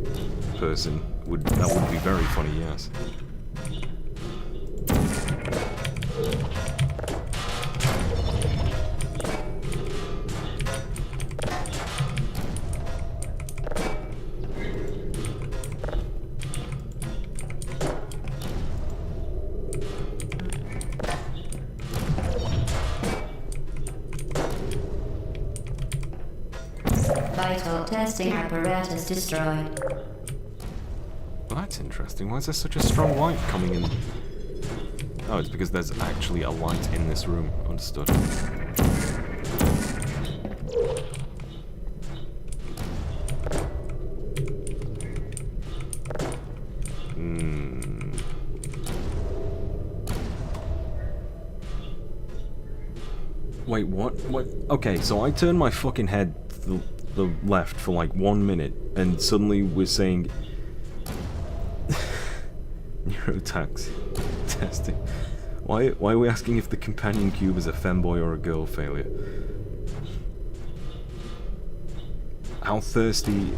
person would be very funny, yes. Vital testing apparatus destroyed. Well, that's interesting. Why is there such a strong light coming in? Oh, it's because there's actually a light in this room. Understood. Wait, what? What? Okay, so I turned my fucking head to the left for like 1 minute, and suddenly we're saying neurotax testing. Why are we asking if the companion cube is a femboy or a girl failure? How thirsty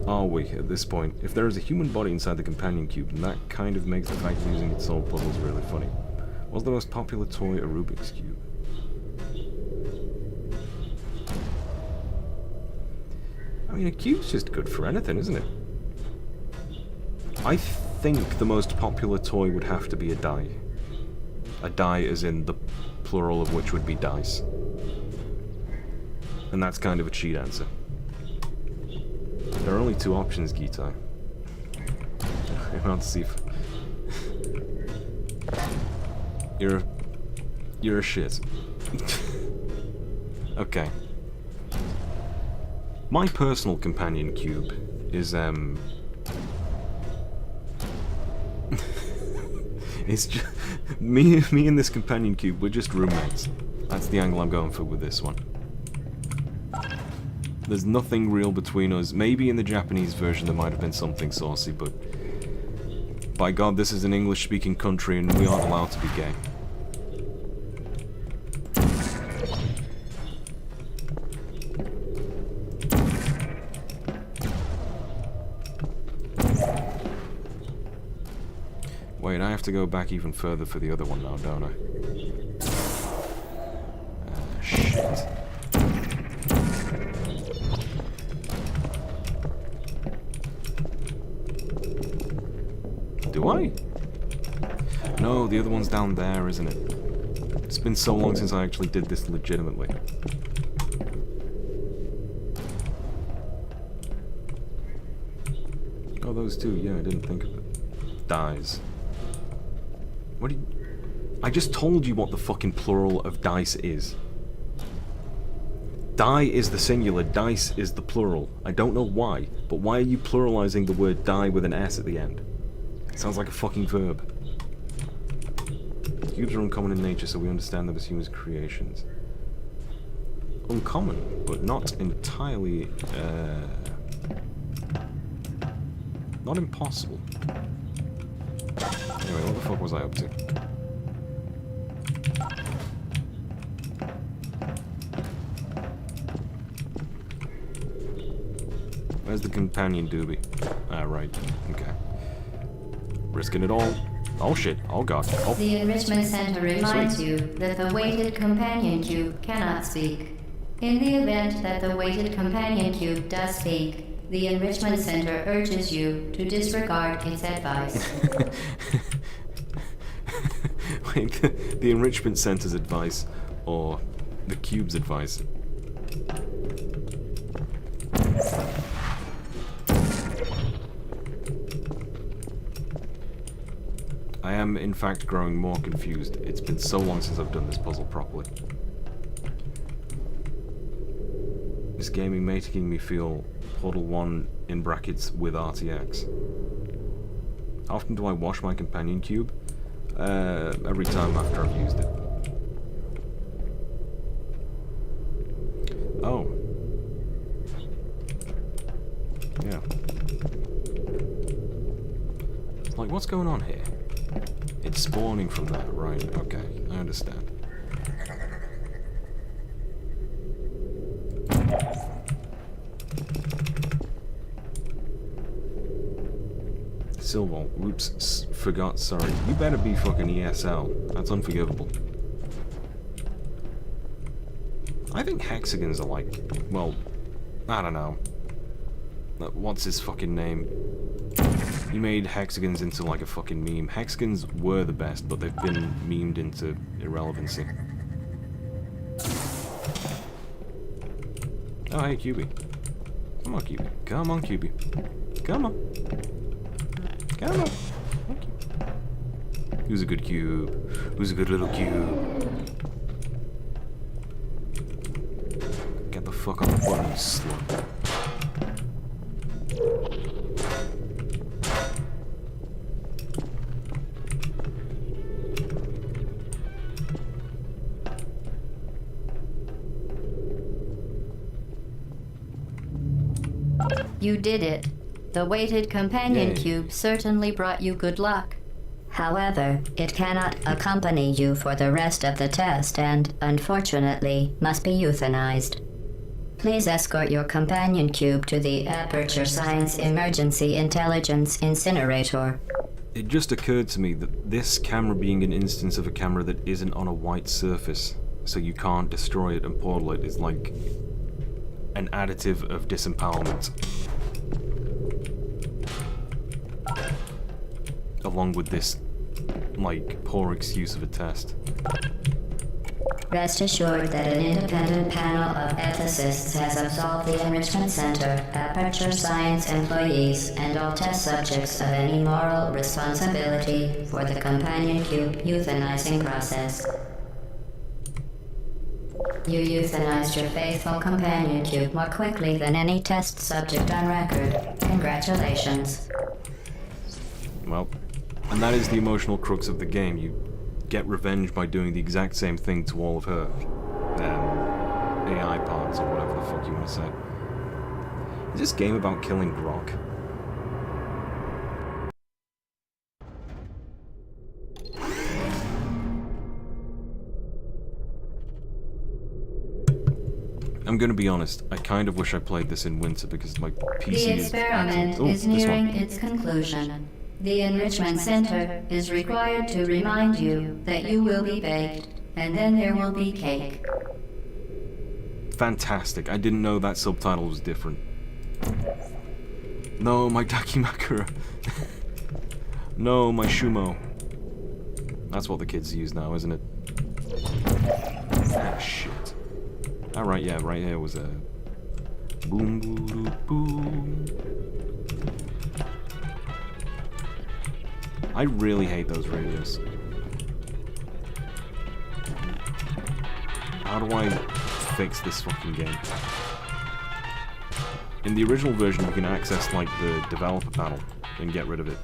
are we at this point? If there is a human body inside the companion cube, then that kind of makes the fact of using its soul puzzles really funny. Was the most popular toy a Rubik's Cube? I mean, a cube's just good for anything, isn't it? I think the most popular toy would have to be a die. A die as in the plural of which would be dice. And that's kind of a cheat answer. There are only two options, Gitai. I want to see if... You're a shit. Okay. My personal companion cube is, it's just... Me and this companion cube, we're just roommates. That's the angle I'm going for with this one. There's nothing real between us. Maybe in the Japanese version there might have been something saucy, but... By God, this is an English-speaking country and we aren't allowed to be gay. Wait, I have to go back even further for the other one now, don't I? Shit. Do I? No, the other one's down there, isn't it? It's been so long since I actually did this legitimately. Oh, those two, yeah, I didn't think of it. Dies. What do you... I just told you what the fucking plural of dice is. Die is the singular, dice is the plural. I don't know why, but why are you pluralizing the word die with an S at the end? It sounds like a fucking verb. Cubes are uncommon in nature, so we understand them as humans' creations. Uncommon, but not entirely, not impossible. Anyway, what the fuck was I up to? Where's the companion doobie? Ah, right. Okay. Risking it all. Oh shit. Oh god. Oh. The Enrichment Center reminds you that the weighted companion cube cannot speak. In the event that the weighted companion cube does speak, the Enrichment Center urges you to disregard its advice. Wait, the Enrichment Center's advice, or the cube's advice? I am, in fact, growing more confused. It's been so long since I've done this puzzle properly. This gaming making me feel Portal 1 in brackets with RTX. How often do I wash my companion cube? Every time after I've used it. Oh. Yeah. Like, what's going on here? It's spawning from that, right, okay, I understand. Silval, oops, forgot, sorry. You better be fucking ESL. That's unforgivable. I think hexagons are like, well, I don't know. What's his fucking name? He made hexagons into like a fucking meme. Hexagons were the best, but they've been memed into irrelevancy. Oh, hey, QB. Come on, QB. Come on, QB. Come on. Come on. Thank you. Who's a good cube? Who's a good little cube? Get the fuck on the button, you slut. You did it. The weighted companion Yay. cube certainly brought you good luck. However, it cannot accompany you for the rest of the test and, unfortunately, must be euthanized. Please escort your companion cube to the Aperture Science Emergency Intelligence Incinerator. It just occurred to me that this camera being an instance of a camera that isn't on a white surface, so you can't destroy it and portal it, is like an additive of disempowerment. Along with this, like, poor excuse of a test. Rest assured that an independent panel of ethicists has absolved the Enrichment Center, Aperture Science employees, and all test subjects of any moral responsibility for the companion cube euthanizing process. You euthanized your faithful companion cube more quickly than any test subject on record. Congratulations. Well, and that is the emotional crux of the game. You get revenge by doing the exact same thing to all of her AI parts, or whatever the fuck you want to say. Is this game about killing Grok? I'm gonna be honest, I kind of wish I played this in winter because my PC The is... experiment Oh, is this one. nearing its conclusion. The Enrichment Center is required to remind you that you will be baked, and then there will be cake. Fantastic. I didn't know that subtitle was different. No, my Dakimakura. No, my Shumo. That's what the kids use now, isn't it? Ah, shit. Alright, yeah, right here was a... Boom, boom, boom. I really hate those radios. How do I fix this fucking game? In the original version, you can access, like, the developer panel and get rid of it.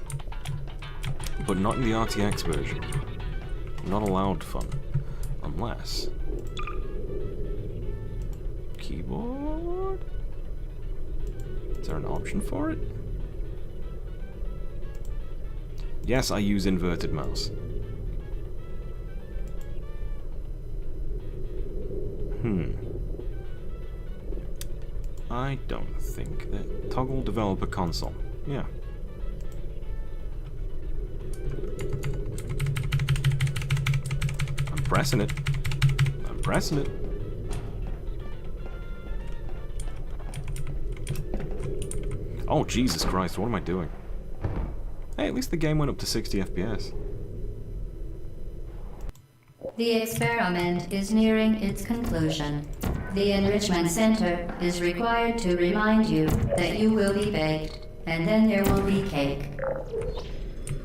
But not in the RTX version. I'm not allowed fun. Unless... Keyboard? Is there an option for it? Yes, I use inverted mouse. I don't think that... Toggle developer console. Yeah. I'm pressing it. I'm pressing it. Oh, Jesus Christ, what am I doing? Hey, at least the game went up to 60 FPS. The experiment is nearing its conclusion. The Enrichment Center is required to remind you that you will be baked, and then there will be cake.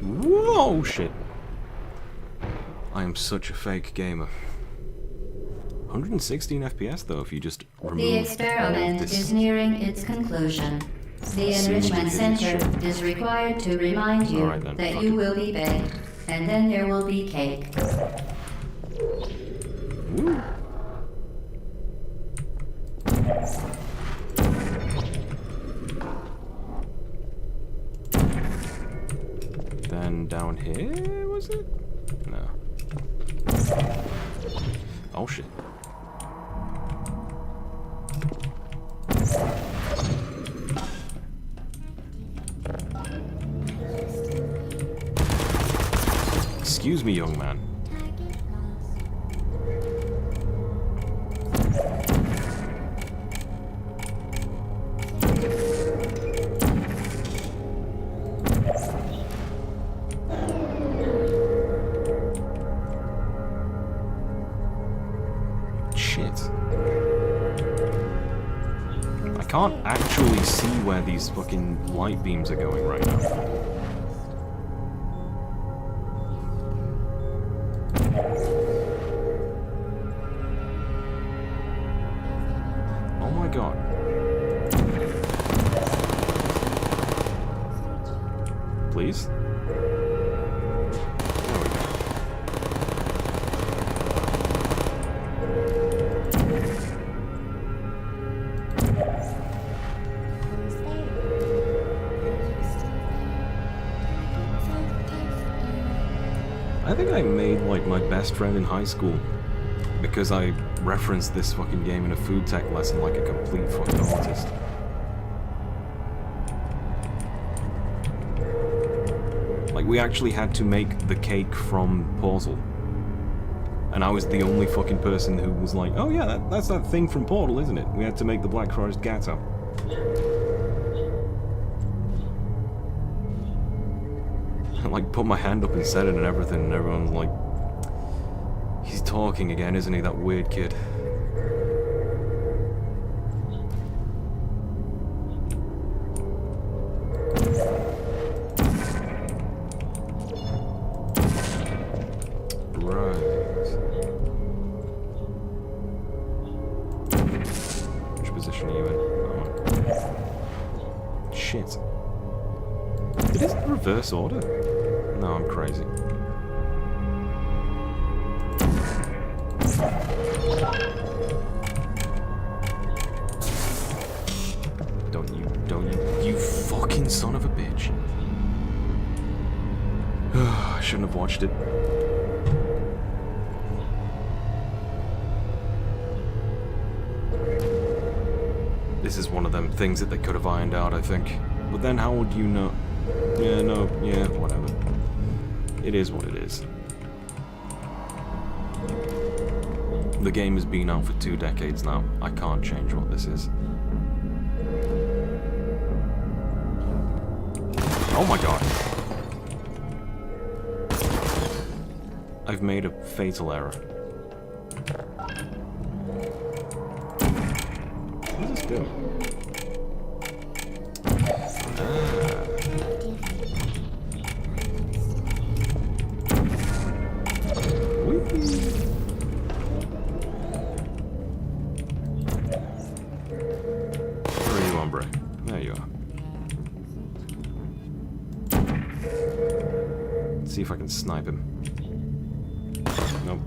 Whoa, shit. I am such a fake gamer. 116 FPS though, if you just remove The all of experiment this. is nearing its conclusion. The Enrichment Center is required to remind you Alright then, that fuck you it. will be baked, and then there will be cake. Woo. Then down here, was it? No. Oh shit. Excuse me, young man. Shit. I can't actually see where these fucking light beams are going right now. Oh my god. Please? There we go. I think I made, like, my best friend in high school because I referenced this fucking game in a food tech lesson like a complete fucking autist. Like, we actually had to make the cake from Portal. And I was the only fucking person who was like, oh yeah, that's that thing from Portal, isn't it? We had to make the Black Forest Gatto. I like put my hand up and said it and everything, and everyone's like, he's talking again, isn't he, that weird kid? Reverse order? No, I'm crazy. Don't you fucking son of a bitch. I shouldn't have watched it. This is one of them things that they could have ironed out, I think. But then how would you know? Yeah, no, yeah, whatever. It is what it is. The game has been out for 2 decades now. I can't change what this is. Oh my god. I've made a fatal error. What does this do? See if I can snipe him. Nope.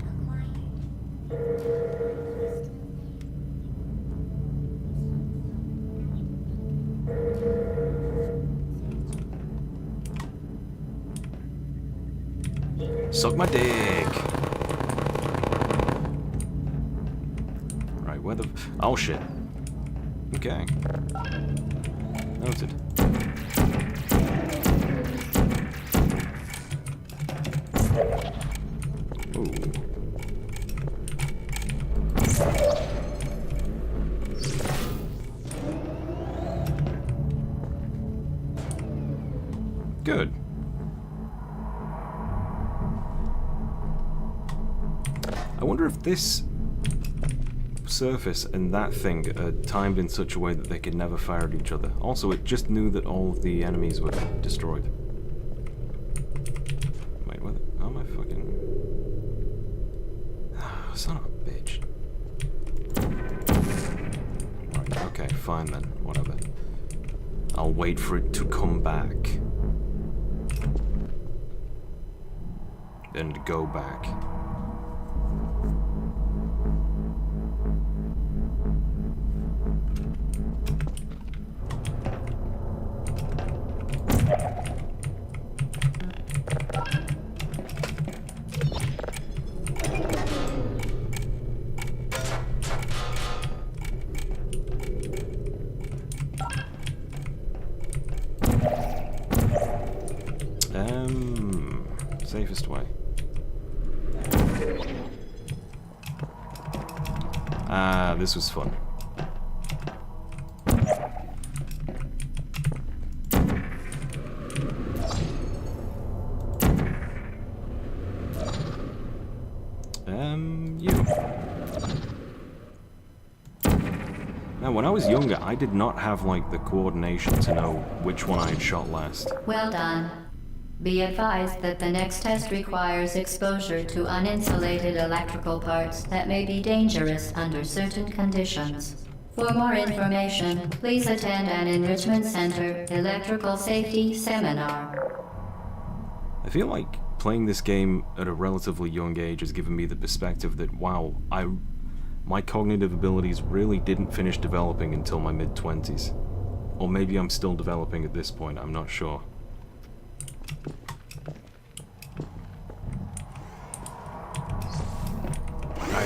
Suck my dick. Right, where the... Oh shit. Okay. Noted. Good. I wonder if this surface and that thing are timed in such a way that they could never fire at each other. Also, it just knew that all of the enemies were destroyed. Wait, what? How am I fucking... Son of a bitch. Right, okay, fine then. Whatever. I'll wait for it to come back. And go back. Safest way. Ah, this was fun. You. Now, when I was younger, I did not have, like, the coordination to know which one I had shot last. Well done. Be advised that the next test requires exposure to uninsulated electrical parts that may be dangerous under certain conditions. For more information, please attend an Enrichment Center Electrical Safety Seminar. I feel like playing this game at a relatively young age has given me the perspective that, wow, my cognitive abilities really didn't finish developing until my mid-20s. Or maybe I'm still developing at this point, I'm not sure.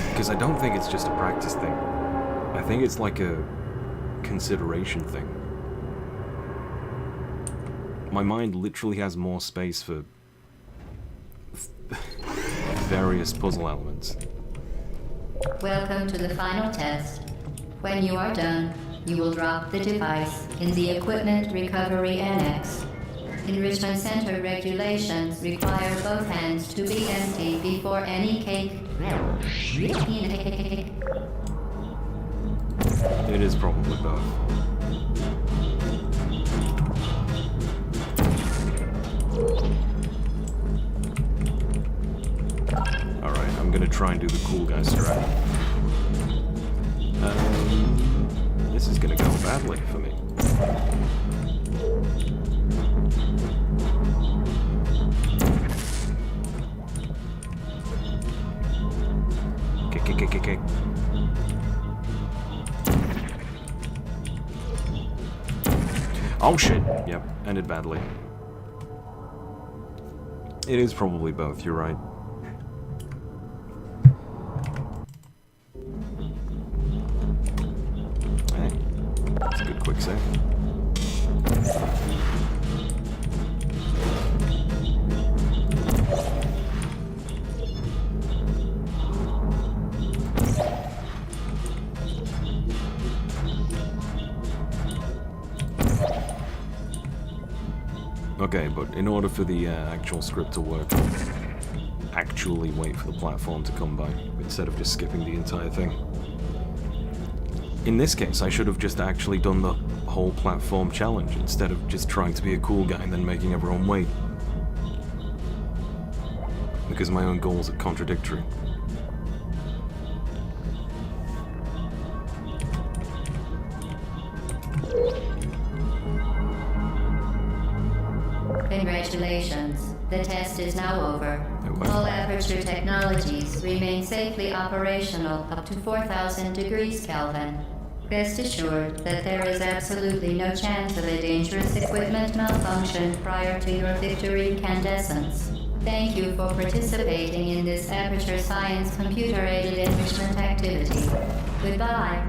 Because I don't think it's just a practice thing. I think it's like a consideration thing. My mind literally has more space for various puzzle elements. Welcome to the final test. When you are done, you will drop the device in the Equipment Recovery Annex. Enrichment Center regulations require both hands to be empty before any cake. It is probably both. Alright, I'm gonna try and do the cool guy strat. This is gonna go badly for me. Kick. Oh shit! Yep, ended badly. It is probably both, you're right. Hey, that's a good quick save. Okay, but in order for the actual script to work, actually wait for the platform to come by, instead of just skipping the entire thing. In this case, I should have just actually done the whole platform challenge, instead of just trying to be a cool guy and then making everyone wait. Because my own goals are contradictory. Congratulations. The test is now over. All Aperture technologies remain safely operational up to 4,000 degrees Kelvin. Rest assured that there is absolutely no chance of a dangerous equipment malfunction prior to your victory incandescence. Thank you for participating in this Aperture Science computer-aided enrichment activity. Goodbye.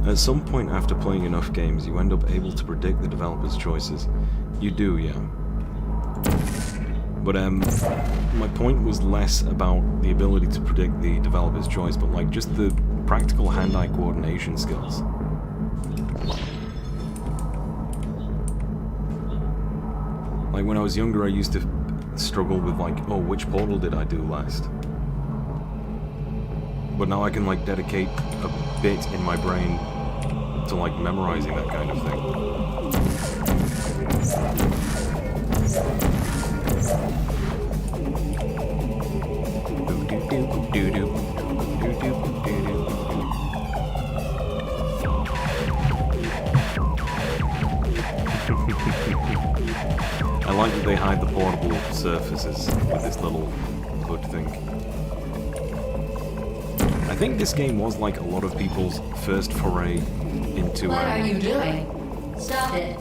At some point after playing enough games, you end up able to predict the developer's choices. You do, yeah. But my point was less about the ability to predict the developer's choice, but like just the practical hand-eye coordination skills. Like when I was younger, I used to struggle with like, oh, which portal did I do last? But now I can like dedicate a bit in my brain to like memorizing that kind of thing. I like that they hide the portable surfaces with this little hood thing. I think this game was like a lot of people's first foray into... What are you doing? Stop it.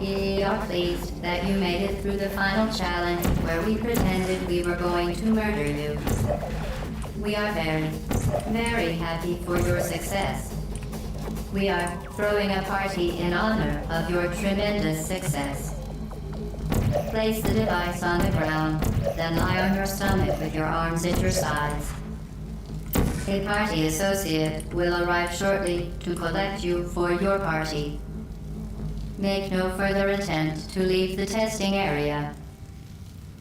We are pleased that you made it through the final challenge where we pretended we were going to murder you. We are very, very happy for your success. We are throwing a party in honor of your tremendous success. Place the device on the ground, then lie on your stomach with your arms at your sides. A party associate will arrive shortly to collect you for your party. Make no further attempt to leave the testing area.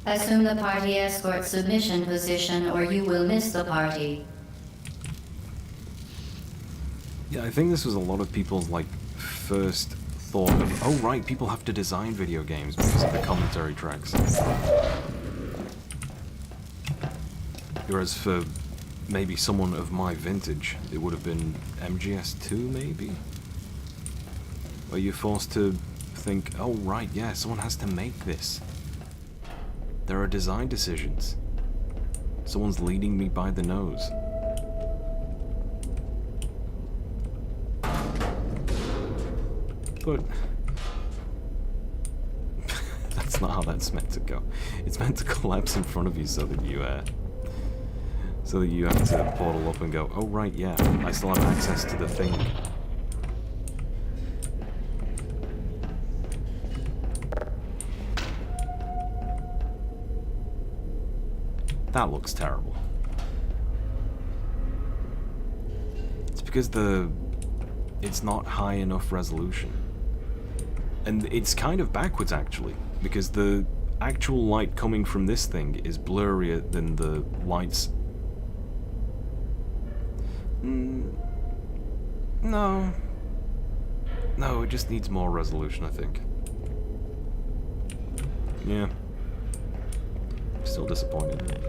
Assume the party escort submission position or you will miss the party. Yeah, I think this was a lot of people's like first thought of, oh right, people have to design video games because of the commentary tracks. Whereas for maybe someone of my vintage, it would have been MGS2 maybe? Where you're forced to think, oh right, yeah, someone has to make this. There are design decisions. Someone's leading me by the nose. But that's not how that's meant to go. It's meant to collapse in front of you so that So that you have to portal up and go, oh right, yeah, I still have access to the thing. That looks terrible. It's because it's not high enough resolution. And it's kind of backwards actually, because the actual light coming from this thing is blurrier than the lights. No. No, it just needs more resolution, I think. Yeah. Still disappointed.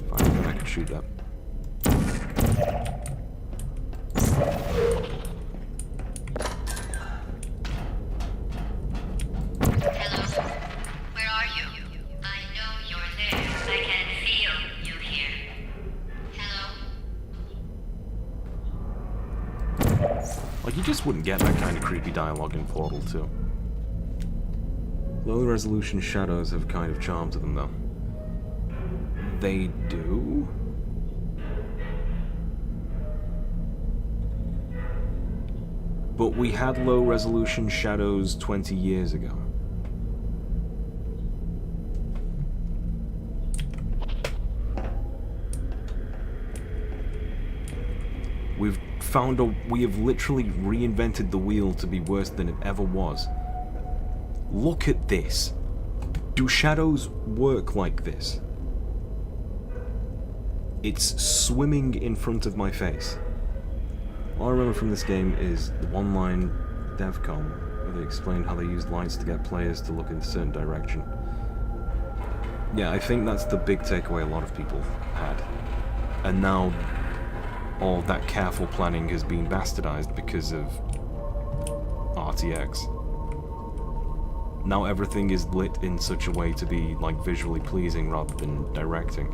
Fine, then I could shoot that. Hello? Where are you? I know you're there. I can feel you here. Hello? Like, you just wouldn't get that kind of creepy dialogue in Portal 2. Low resolution shadows have kind of charm to them, though. They do? But we had low resolution shadows 20 years ago. We have literally reinvented the wheel to be worse than it ever was. Look at this. Do shadows work like this? It's swimming in front of my face. All I remember from this game is the one-line devcom where they explained how they used lights to get players to look in a certain direction. Yeah, I think that's the big takeaway a lot of people had. And now all that careful planning has been bastardized because of RTX. Now everything is lit in such a way to be like visually pleasing rather than directing.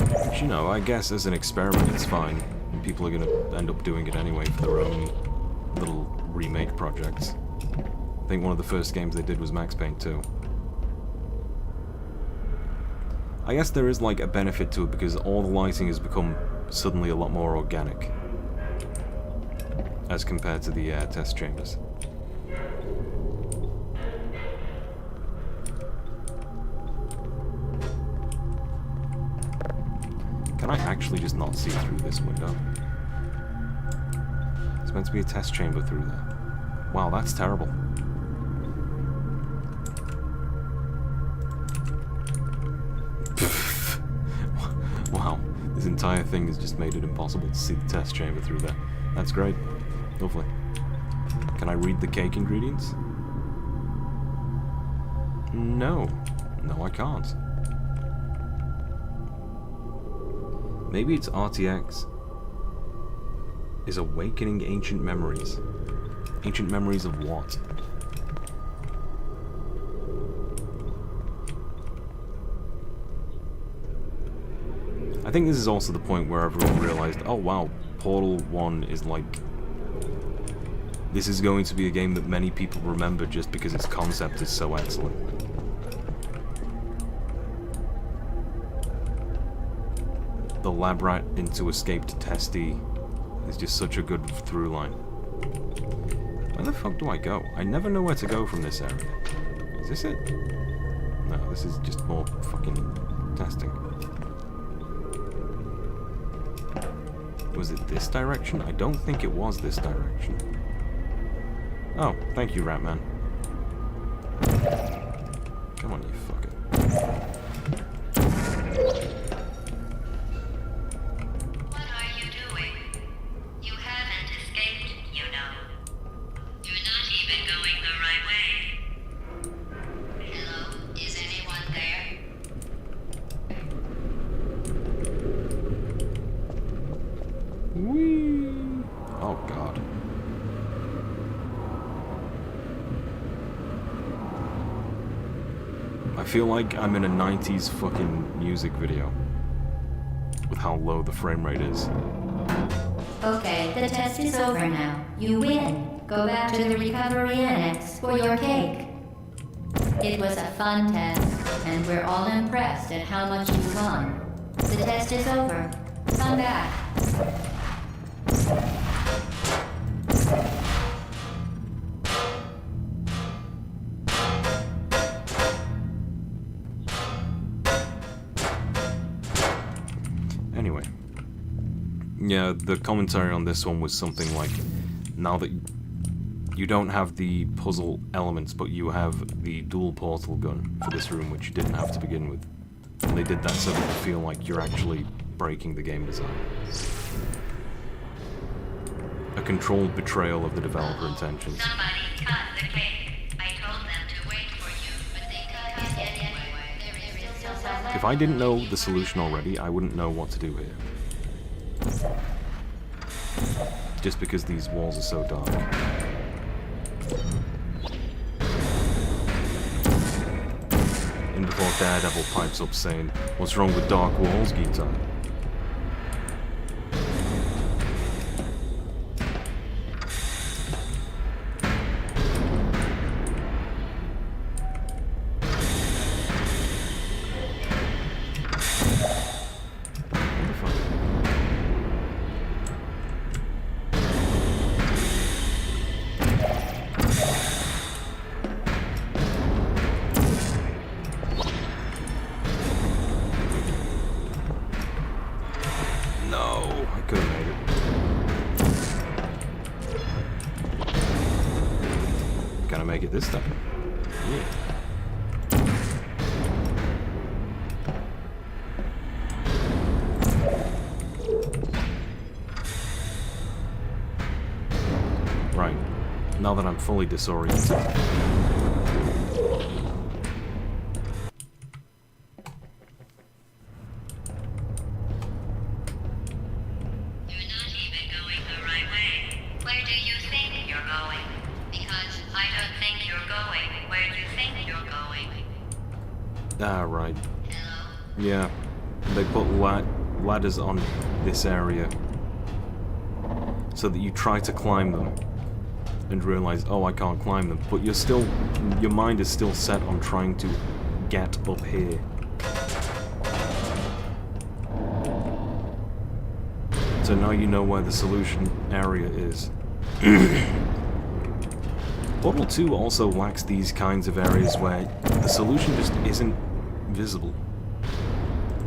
But you know, I guess as an experiment it's fine. And people are gonna end up doing it anyway for their own little remake projects. I think one of the first games they did was Max Payne 2. I guess there is like a benefit to it because all the lighting has become suddenly a lot more organic as compared to the test chambers. Can I actually just not see through this window? It's meant to be a test chamber through there. Wow, that's terrible. Wow, this entire thing has just made it impossible to see the test chamber through there. That's great. Lovely. Can I read the cake ingredients? No. No, I can't. Maybe it's RTX is awakening ancient memories. Ancient memories of what? I think this is also the point where everyone realized, oh wow, Portal 1 is like... This is going to be a game that many people remember just because its concept is so excellent. The lab rat into escaped testy is just such a good through line. Where the fuck do I go? I never know where to go from this area. Is this it? No, this is just more fucking testing. Was it this direction? I don't think it was this direction. Oh, thank you, Ratman. Come on, you fucker. Oh god. I feel like I'm in a 90s fucking music video with how low the frame rate is. Okay. The test is over now. You win. Go back to the recovery annex for your cake. It was a fun test, and we're all impressed at how much you won. The test is over. Come back. Anyway. Yeah, the commentary on this one was something like, now that you don't have the puzzle elements, but you have the dual portal gun for this room, which you didn't have to begin with. And they did that so that you feel like you're actually breaking the game design. A controlled betrayal of the developer intentions. Somebody cut the cake. I told them to wait for you, but they cut it anyway. There is still some. If I didn't know the solution already, I wouldn't know what to do here. Just because these walls are so dark. In before Daredevil pipes up saying, "What's wrong with dark walls, Guitar?" Make it this time. Yeah. Right. Now that I'm fully disoriented. Ah, right. Yeah. They put ladders on this area so that you try to climb them and realize, oh, I can't climb them. But your mind is still set on trying to get up here. So now you know where the solution area is. Portal 2 also lacks these kinds of areas where the solution just isn't visible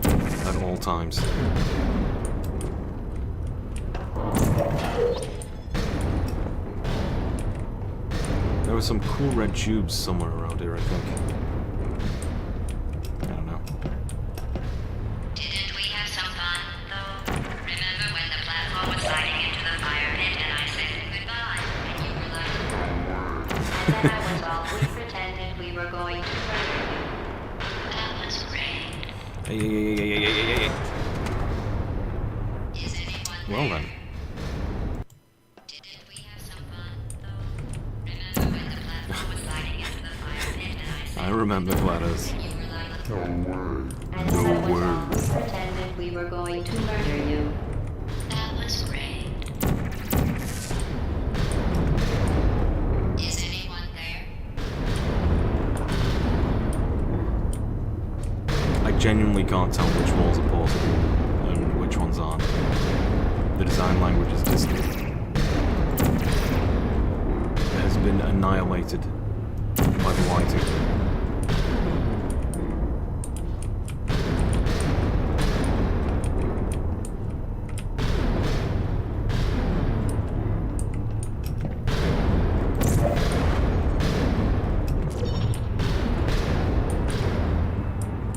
at all times. There were some cool red tubes somewhere around here, I think. I don't know. Didn't we have some fun, though? Remember when the platform was sliding into the fire pit and I said goodbye, and you were like, and then I was all we pretended we were going to murder you. That was great. Hey. Is anyone there? Well then. Didn't we have some fun, though? Remember when the platform was sliding into the fire pit and I said I remember GLaDOS. and you were like, And No that was word. all we pretended we were going to murder you. that was great. Is anyone there? I genuinely can't tell which walls are portable and which ones aren't. The design language is just... It has been annihilated by the lighting.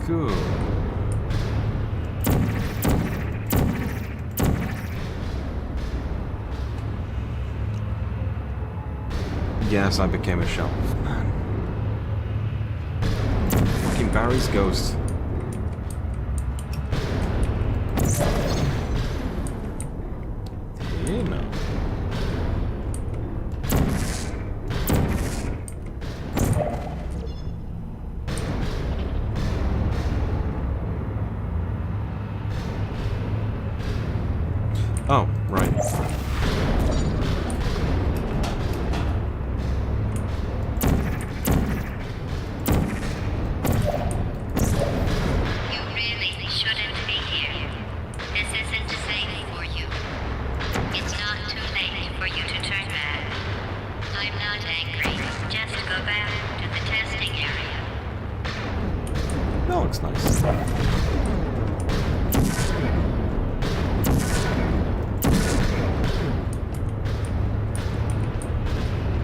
Cool. Yes, I became a shelf man. Fucking Barry's ghost. You know. Oh, right.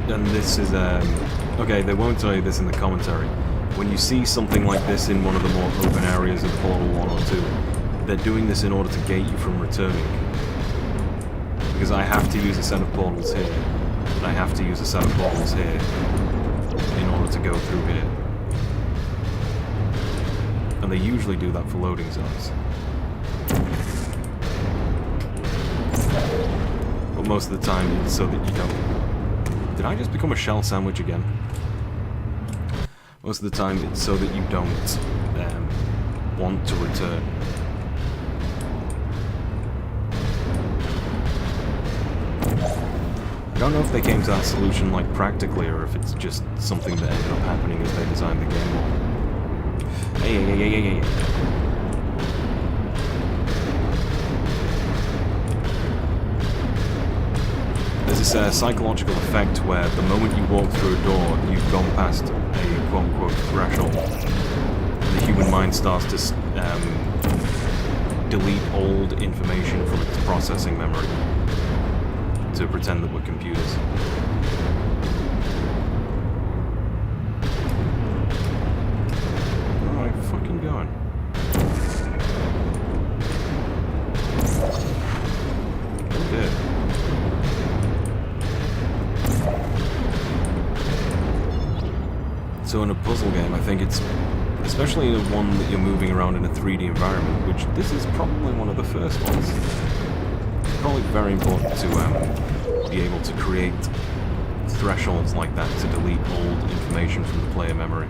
and this is, okay, they won't tell you this in the commentary. When you see something like this in one of the more open areas of Portal 1 or 2, they're doing this in order to gate you from returning. Because I have to use a set of portals here, and I have to use a set of portals here in order to go through here. And they usually do that for loading zones. But most of the time it's so that you don't... Did I just become a shell sandwich again? Most of the time it's so that you don't want to return. I don't know if they came to that solution like practically, or if it's just something that ended up happening as they designed the game. Hey. There's this psychological effect where the moment you walk through a door, you've gone past a quote-unquote threshold. The human mind starts to delete old information from its processing memory to pretend that we're computers. Where am I fucking going? Oh dear. So in a puzzle game, I think it's, especially in one that you're moving around in a 3D environment, which this is probably one of the first ones, it's probably very important to be able to create thresholds like that to delete old information from the player memory.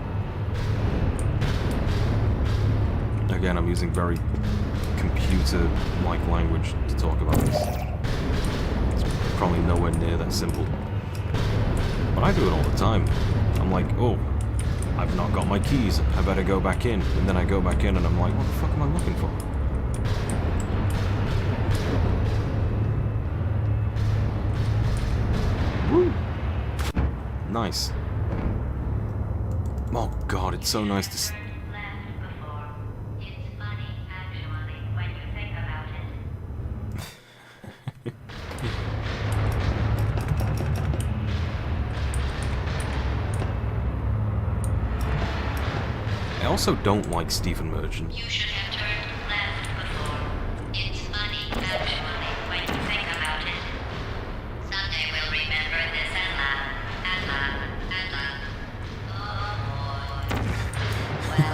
Again, I'm using very computer-like language to talk about this. It's probably nowhere near that simple. But I do it all the time. I'm like, oh, I've not got my keys, I better go back in. And then I go back in and I'm like, what the fuck am I looking for? Woo! Nice. Oh god, it's so nice to I also don't like Stephen Merchant. You should have turned left before. It's funny, actually, when you think about it. Someday we'll remember this and laugh, and laugh, and laugh. Oh boy.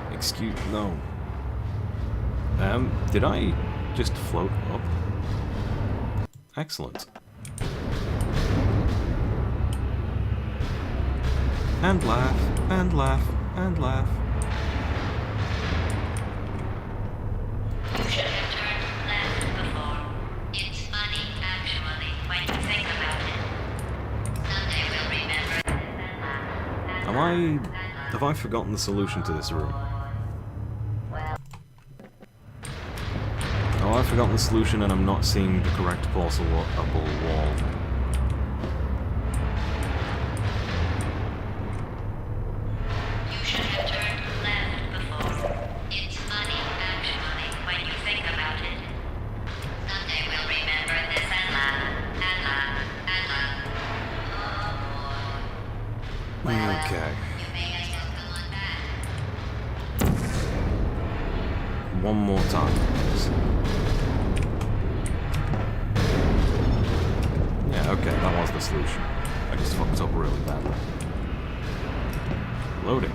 Well. Excuse... no. Did I just float up? Excellent. And laugh, and laugh, and laugh. You should have turned left before. It's funny, actually, when you think about it. Someday we'll remember this and laugh. Have I forgotten the solution to this room? Oh, I've forgotten the solution and I'm not seeing the correct portal wall. Okay. One more time, please. Yeah, okay, that was the solution. I just fucked up really badly. Loading.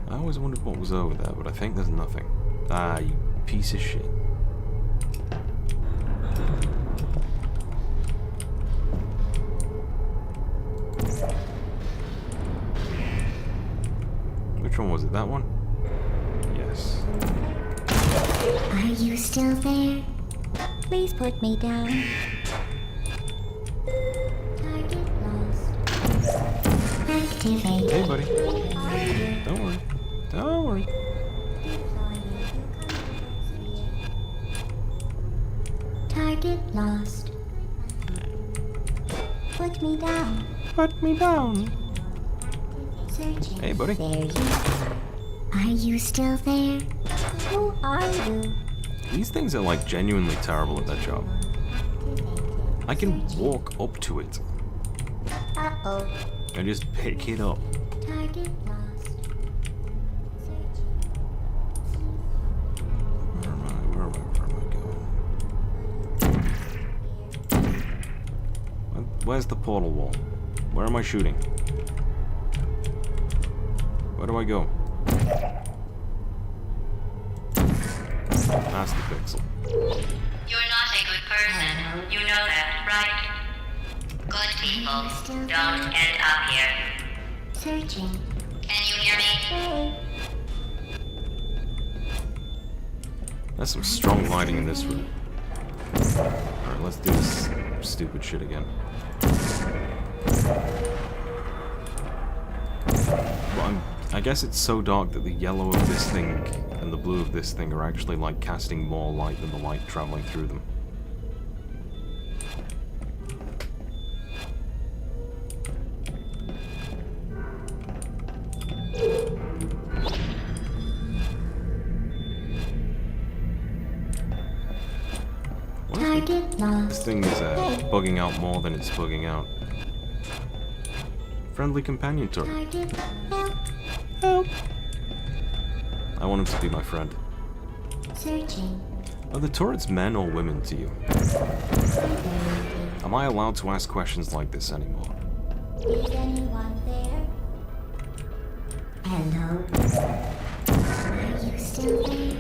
I always wondered what was over there, but I think there's nothing. Ah, you piece of shit. Which one was it? That one? Yes. Are you still there? Please put me down. Target lost. Activate. Hey, buddy. Don't worry. Don't worry. Target lost. Put me down. Put me down. Searching. Hey, buddy. There you are. Are you still there? Who are you? These things are like genuinely terrible at their job. I can walk up to it Uh-oh. and just pick it up. Target lost. Where am I going? Where's the portal wall? Where am I shooting? Where do I go? That's the pixel. You're not a good person. You know that, right? Good people don't end up here. Searching. Can you hear me? Hey. There's some strong lighting in this room. Alright, let's do this stupid shit again. Well, I guess it's so dark that the yellow of this thing and the blue of this thing are actually like casting more light than the light traveling through them. Target lost. This thing is bugging out more than it's bugging out. Friendly companion turret. Target help. Help! I want him to be my friend. Searching. Are the turrets men or women to you? Am I allowed to ask questions like this anymore? Is anyone there? Hello. Are you still there?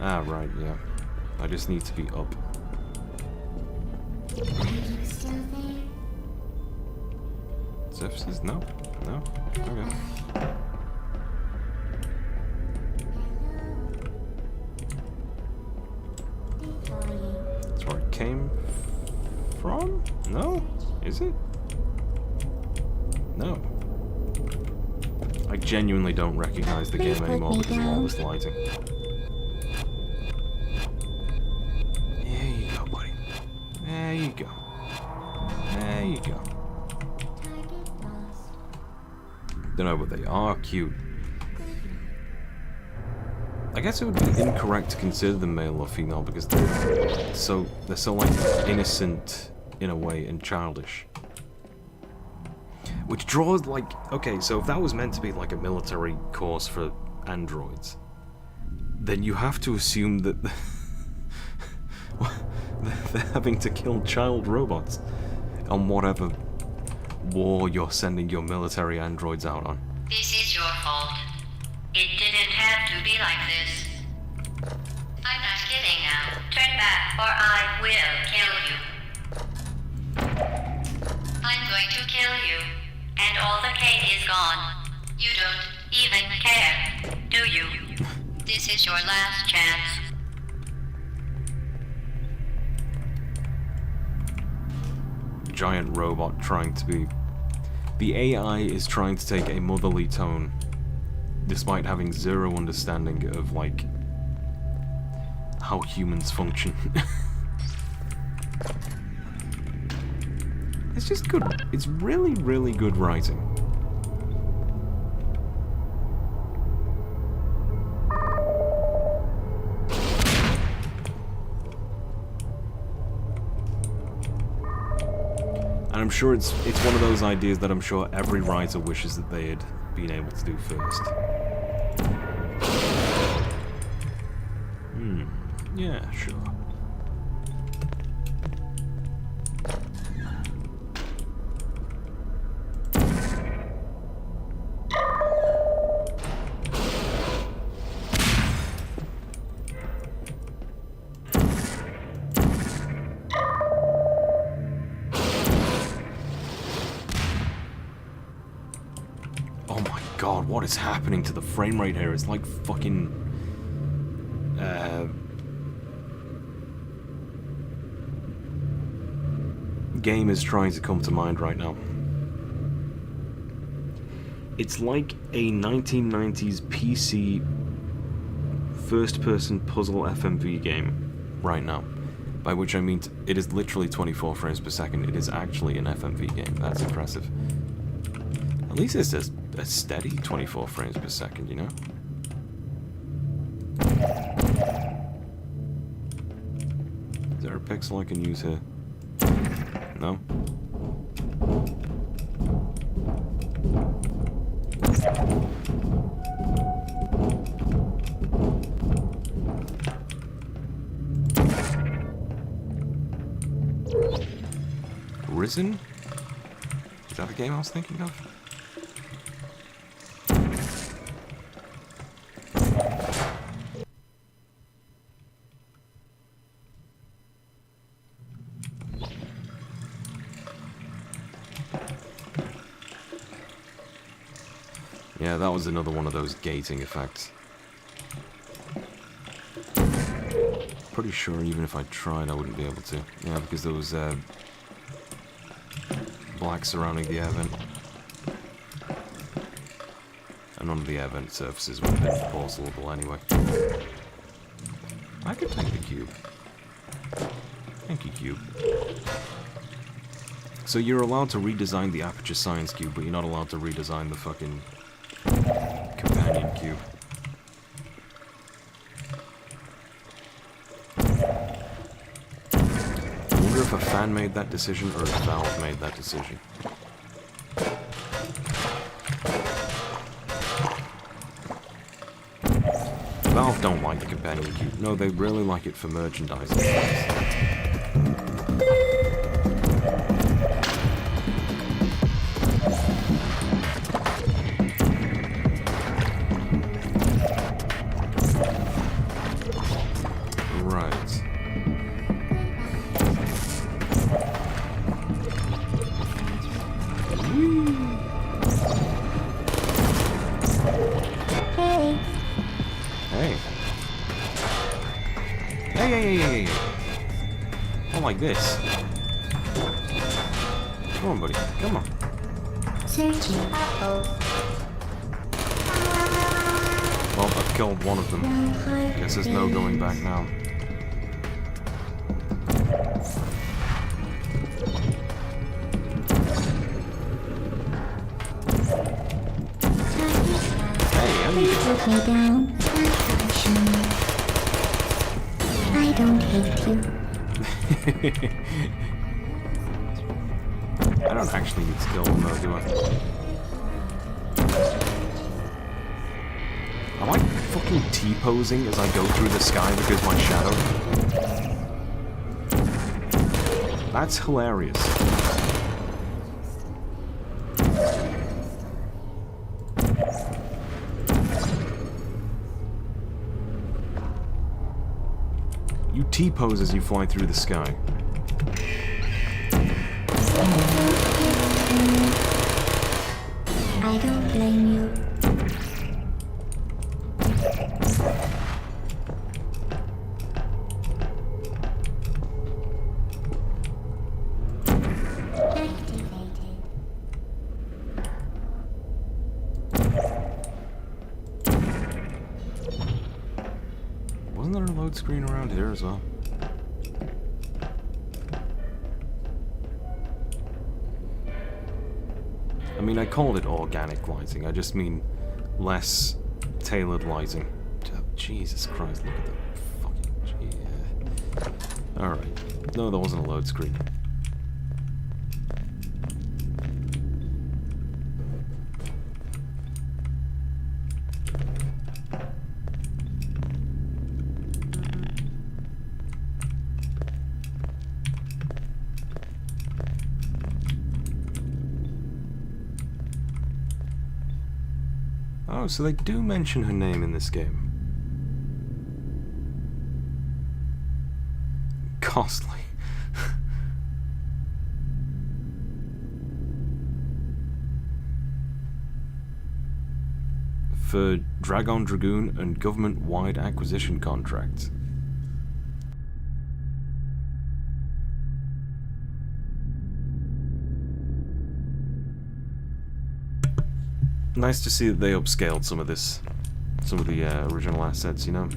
Ah, right, yeah. I just need to be up. Are you still there? Surfaces? No? No? Okay. Deploying. That's where it came from? No? Is it? No. I genuinely don't recognize the Please game put anymore me because of all down. this lighting. There you go, buddy. There you go. There you go. Target lost. Don't know, but they are cute. I guess it would be incorrect to consider them male or female because they're so like innocent in a way and childish. Which draws like, okay, so if that was meant to be like a military course for androids, then you have to assume that they're having to kill child robots on whatever war you're sending your military androids out on. This is your fault. It didn't have to be like this. I'm not kidding now. Turn back or I will kill you. I'm going to kill you. And all the cake is gone. You don't even care, do you? This is your last chance. Giant robot trying to be... The AI is trying to take a motherly tone, despite having zero understanding of, like, how humans function. It's just good. It's really, really good writing. And I'm sure it's one of those ideas that I'm sure every writer wishes that they had been able to do first. Yeah, sure. Oh my god, what is happening to the frame rate here? It's like fucking... game is trying to come to mind right now. It's like a 1990s PC first-person puzzle FMV game right now. By which I mean it is literally 24 frames per second. It is actually an FMV game. That's impressive. At least it's as a steady 24 frames per second, you know? Is there a pixel I can use here? No? Risen? Is that the game I was thinking of? Yeah, that was another one of those gating effects. Pretty sure even if I tried I wouldn't be able to. Yeah, because there was black surrounding the air vent. And none of the air vent surfaces would have been portalable anyway. I could take the cube. Thank you, cube. So you're allowed to redesign the Aperture Science cube, but you're not allowed to redesign the fucking companion cube. I wonder if a fan made that decision or if Valve made that decision. Valve don't like the companion cube. No, they really like it for merchandising. Hey. Not like this. Come on, buddy. Come on. Searching. Well, I've killed one of them. Guess there's no going back now. Hey, I'm Please put me down. I don't hate you. I don't actually need to kill them though, do I? Am I fucking T-posing as I go through the sky because my shadow? That's hilarious. You T-pose as you fly through the sky. I don't blame you. Activated. Wasn't there a load screen around here as well? I mean, I called it organic lighting. I just mean less tailored lighting. Oh, Jesus Christ, look at the fucking... Yeah. Alright. No, there wasn't a load screen. Oh, so they do mention her name in this game. Costly. For Dragon Dragoon and government-wide acquisition contracts. Nice to see that they upscaled some of the original assets, you know?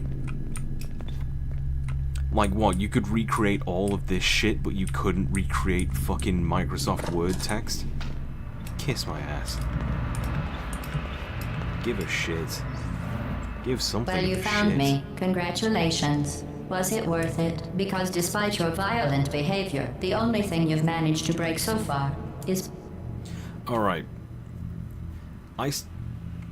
Like what, you could recreate all of this shit, but you couldn't recreate fucking Microsoft Word text? Kiss my ass. give a shit. Give something Well, you a found shit. me. Congratulations. Was it worth it? Because despite your violent behavior, the only thing you've managed to break so far is... Alright.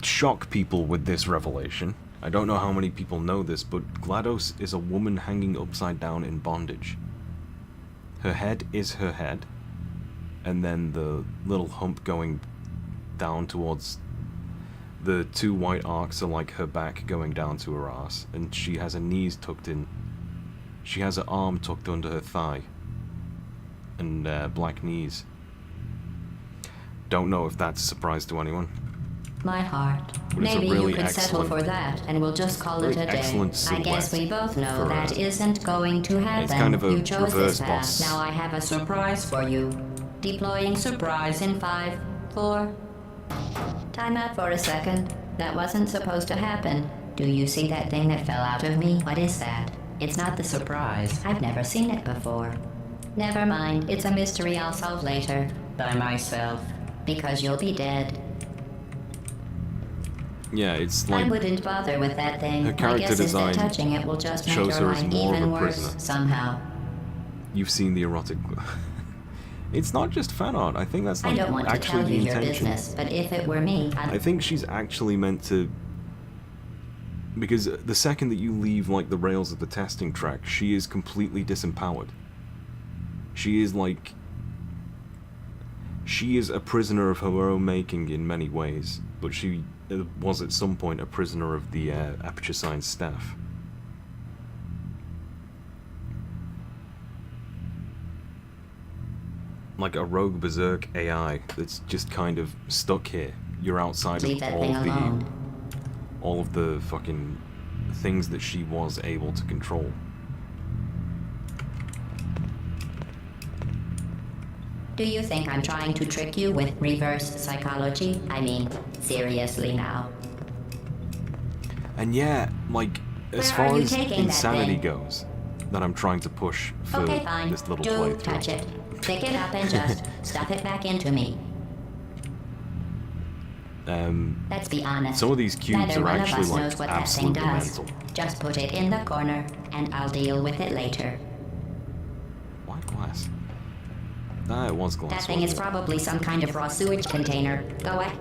Shock people with this revelation. I don't know how many people know this, but GLaDOS is a woman hanging upside down in bondage. Her head is her head, and then the little hump going down towards the two white arcs are like her back going down to her ass, and she has her knees tucked in. She has her arm tucked under her thigh, and black knees. Don't know if that's a surprise to anyone. my heart. But it's a Maybe really you could settle excellent- for that, and we'll just call it really a day. excellent I guess we silhouette both know for that a- isn't going to happen. It's kind of a you chose reverse this path. boss. Now I have a surprise for you. Deploying surprise in 5, 4. Time out for a second. That wasn't supposed to happen. Do you see that thing that fell out of me? What is that? It's not the surprise. I've never seen it before. Never mind. It's a mystery I'll solve later. By myself. Because you'll be dead. Yeah, it's I like wouldn't bother with that thing. her My character guess is that design touching it will just make shows her her as life more of even a worse prisoner. somehow. you've seen the erotic. It's not just fan art. I think that's I like don't want to actually tell the you your intention. business, but if it were me, I think she's actually meant to, because the second that you leave like the rails of the testing track, she is completely disempowered. She is a prisoner of her own making in many ways, but she was at some point a prisoner of the Aperture Science staff. Like a rogue berserk AI that's just kind of stuck here. You're outside leave of that thing alone. all of the fucking things that she was able to control. Do you think I'm trying to trick you with reverse psychology? I mean, seriously now. And yeah, like, as Where are far you as taking that insanity thing? goes, that I'm trying to push for Okay, fine. this little Do playthrough. touch it. Pick it up and just stuff it back into me. Let's be honest. Some of these cubes Neither are one of actually us like knows what that thing absolutely does. mental. Just put it in the corner, and I'll deal with it later. Why glass? Ah, it was glass. That thing is wasn't it? probably some kind of raw sewage container. Go away.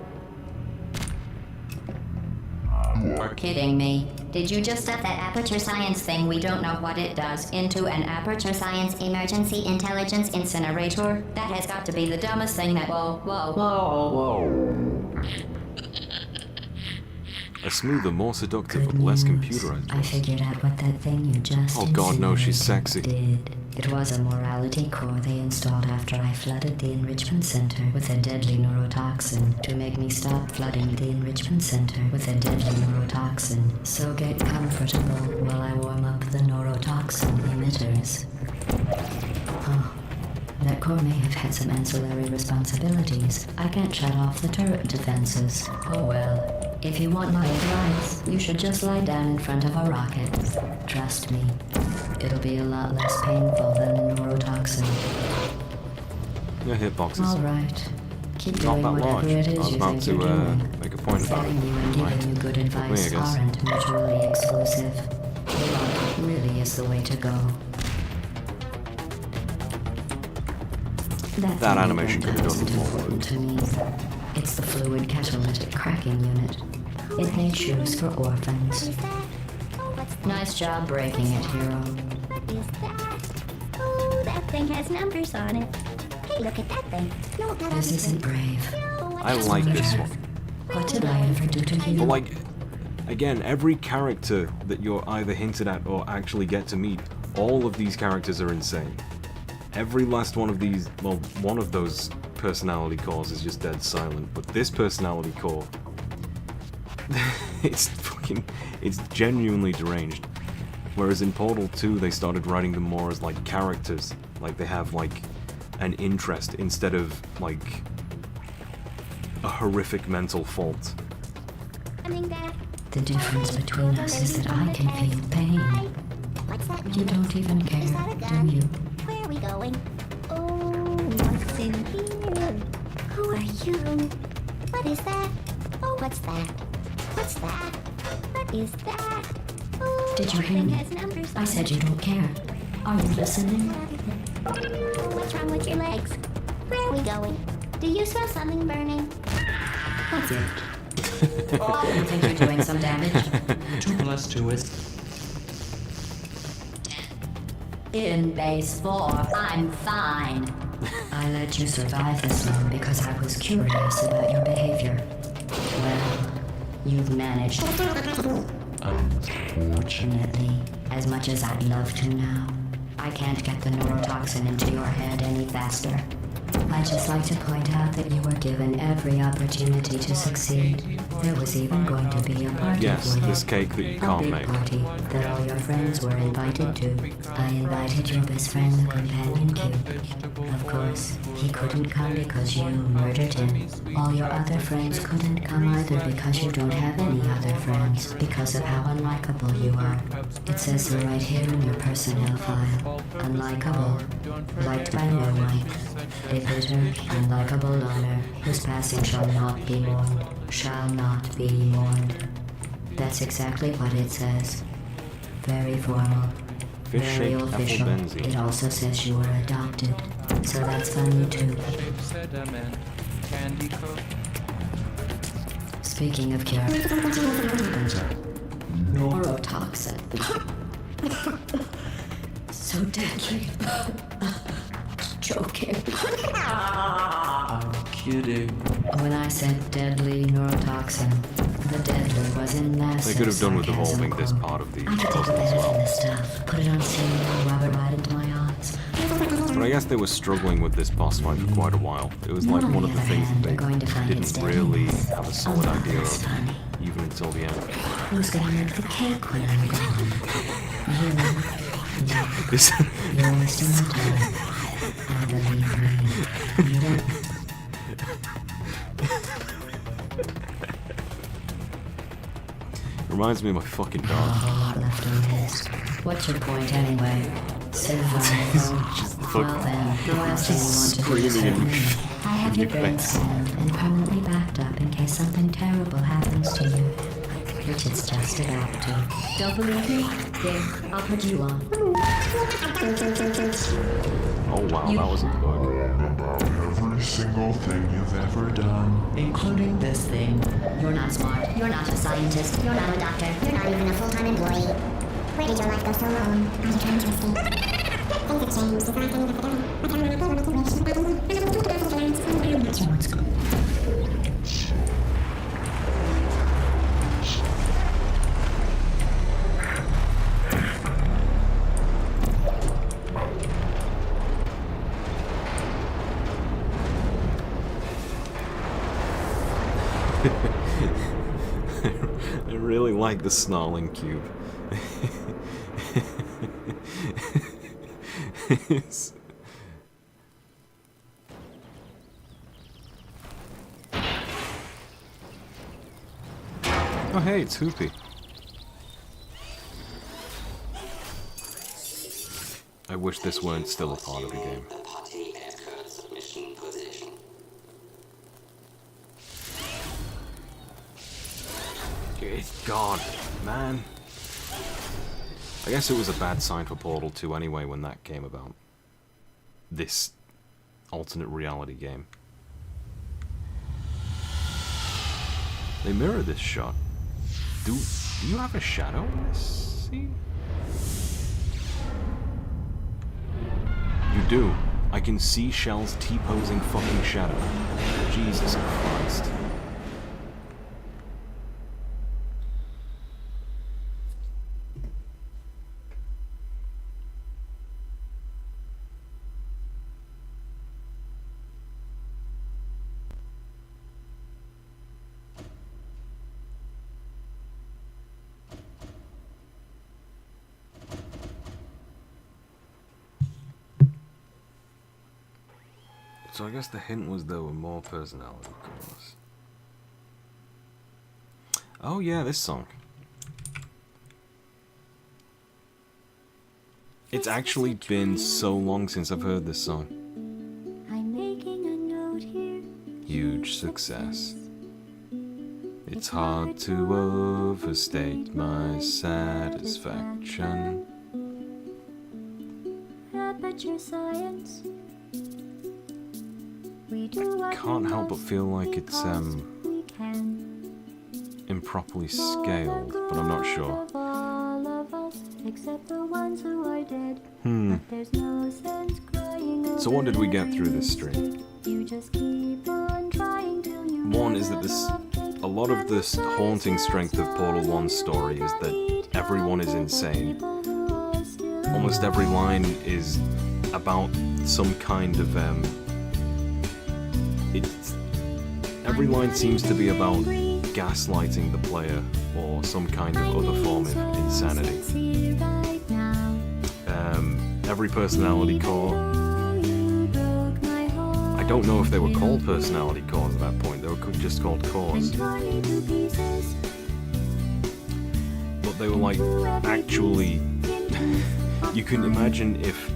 You're kidding me. Did you just stuff that Aperture Science thing, we don't know what it does, into an Aperture Science emergency intelligence incinerator? That has got to be the dumbest thing that... Whoa. A smoother, more seductive, but less computerized. I voice. figured out what that thing you just Oh God, no, she's sexy. did. It was a morality core they installed after I flooded the enrichment center with a deadly neurotoxin to make me stop flooding the enrichment center with a deadly neurotoxin. So get comfortable while I warm up the neurotoxin emitters. Oh, that core may have had some ancillary responsibilities. I can't shut off the turret defenses. Oh well. If you want my advice, you should just lie down in front of a rocket. Trust me, it'll be a lot less painful than the neurotoxin. Yeah, hitboxes. All right. Keep Not doing that whatever large. it I is was you about think to you're doing. make a point about Telling it. you and Right. giving you good Me, I advice guess. aren't mutually exclusive. Love really is the way to go. That thing animation you could have built done with isn't more important to me. It's the fluid catalytic cracking unit. It made shoes for orphans. Is that? Oh, what's that? Nice job breaking it, hero. What is that? Oh, that thing has numbers on it. Hey, look at that thing. No, that This isn't brave. No, what I is like it? this one. What did I ever do to you? But like, again, every character that you're either hinted at or actually get to meet, all of these characters are insane. Every last one of these, well, one of those personality cores is just dead silent, but this personality core, it's genuinely deranged. Whereas in Portal 2, they started writing them more as like characters, like they have like an interest instead of like a horrific mental fault. Coming back. The difference between us is that I can feel pain. What's that? You don't even Is that a care, gun? do you? Where are we going? Oh, what's in here? Who are you? What is that? Oh, what's that? What's that? What is that? Oh, Did you that hear thing me? has numbers I on said it. you don't care. Are you listening? What's wrong with your legs? Where are we going? Do you smell something burning? What's it? You think you're doing some damage? 2 plus 2 is... In base 4, I'm fine. I let you survive this long because I was curious about your behavior. Well, you've managed. Unfortunately, as much as I'd love to now, I can't get the neurotoxin into your head any faster. I'd just like to point out that you were given every opportunity to succeed. There was even going to be a party Yes, for you. this cake that you A can't big make. party that all your friends were invited to. I invited your best friend, the companion cube. Of course, he couldn't come because you murdered him. All your other friends couldn't come either because you don't have any other friends, because of how unlikable you are. It says so right here in your personnel file. Unlikable. Liked by no one. A bitter, unlikable loner whose passing shall not be mourned. Shall not be mourned. That's exactly what it says. Very formal. Very Fish-shaped apple official. benzene. It also says you were adopted. So that's funny too. sediment, candy coat. Speaking of cure. Neurotoxin. So deadly. Joking. I'm kidding. When I said deadly neurotoxin, the deadly was in massive They could have done with sarcasm evolving this quote. part of the I could take a puzzle as bath in well. this stuff, put it on cereal, rub it right into my eyes. But I guess they were struggling with this boss fight for quite a while. It was like one of the things that You're going to they find didn't it's really deadliness. have a solid Oh, idea that's of, funny. even until the end. Who's gonna make the cake when I'm gone? You. No, This you're wasting my time. And believe me, you don't. reminds me of my fucking A dog. whole lot left on his. What's your point anyway? Survival. Well then, how else do you want to do this screaming with in me? I have your brain face. scanned and permanently backed up in case something terrible happens to you. Which it's just about to. Don't believe me? Here, I'll put you on. Oh wow, that was a bug. About every single thing you've ever done. Including this thing. You're not smart. You're not a scientist. You're not a doctor. You're not even a full-time employee. Where did your life go so wrong? Are you trying to escape? Things have changed. It's like any other day. I can't remember what Someone's I really like the snarling cube. It's- Oh hey, it's Hoopy. I wish this weren't still a part of the game. Good God, man. I guess it was a bad sign for Portal 2 anyway when that came about. This alternate reality game. They mirror this shot. Do you have a shadow in this scene? You do. I can see Shell's T-posing fucking shadow. Jesus Christ. So I guess the hint was there were more personality cores. Oh yeah, this song. It's actually been so long since I've heard this song. I'm making a note here. Huge success. It's hard to overstate my satisfaction. Aperture Science. We do I what can't we help but must feel like it's because we can. improperly scaled, but I'm not sure. Of all of us, except the ones who are dead. Hmm. There's no sense crying. So what did we get through this stream? You just keep on trying till you One is that a lot of this haunting strength of Portal 1's story is that everyone is insane. Almost every line is about some kind of every line seems to be about gaslighting the player or some kind of other form of insanity. Every personality core, I don't know if they were called personality cores at that point, they were just called cores. But they were like, actually, you can imagine if,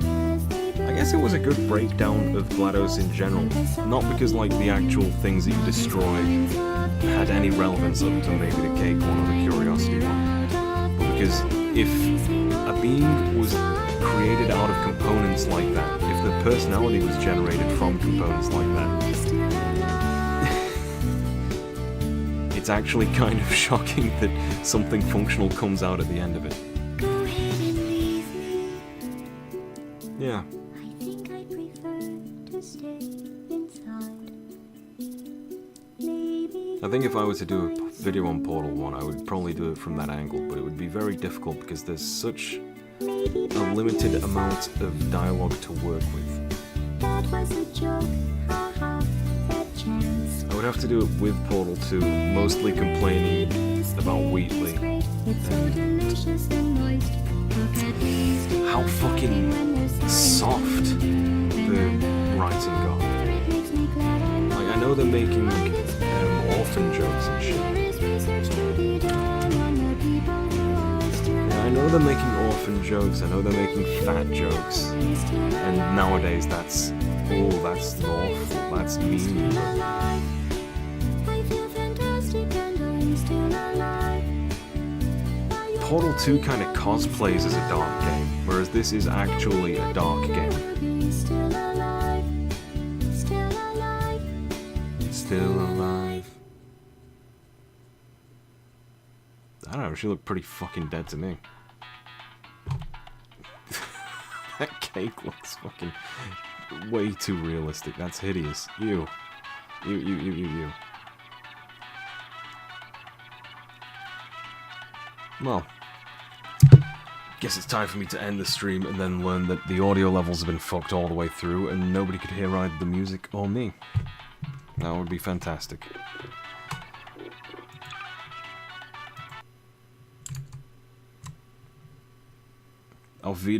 I guess it was a good breakdown of GLaDOS in general, not because like the actual things that you destroyed had any relevance other than maybe the cake one or the curiosity one, but because if a being was created out of components like that, if the personality was generated from components like that, it's actually kind of shocking that something functional comes out at the end of it. Yeah. I think I prefer to stay inside. Maybe I think if I were to do a video on Portal 1, I would probably do it from that angle, but it would be very difficult because there's such a limited amount of dialogue to work with. that was a joke. Haha, that chance. I would have to do it with Portal 2, mostly complaining about Wheatley. It's so delicious and moist. It's at least How fucking soft the writing got. it makes me glad I'm Like, I know they're making orphan jokes and shit. there is research to be done on the people who are still Yeah, I know they're making orphan jokes, I know they're making fat jokes. And nowadays that's awful, that's mean. alive. I feel fantastic and I'm still alive. Portal 2 kind of cosplays as a dark game, whereas this is actually a dark game. Still alive. Still alive. Still alive. I don't know, she looked pretty fucking dead to me. That cake looks fucking way too realistic. That's hideous. You. Well, guess it's time for me to end the stream and then learn that the audio levels have been fucked all the way through and nobody could hear either the music or me. That would be fantastic. Auf Wiedersehen.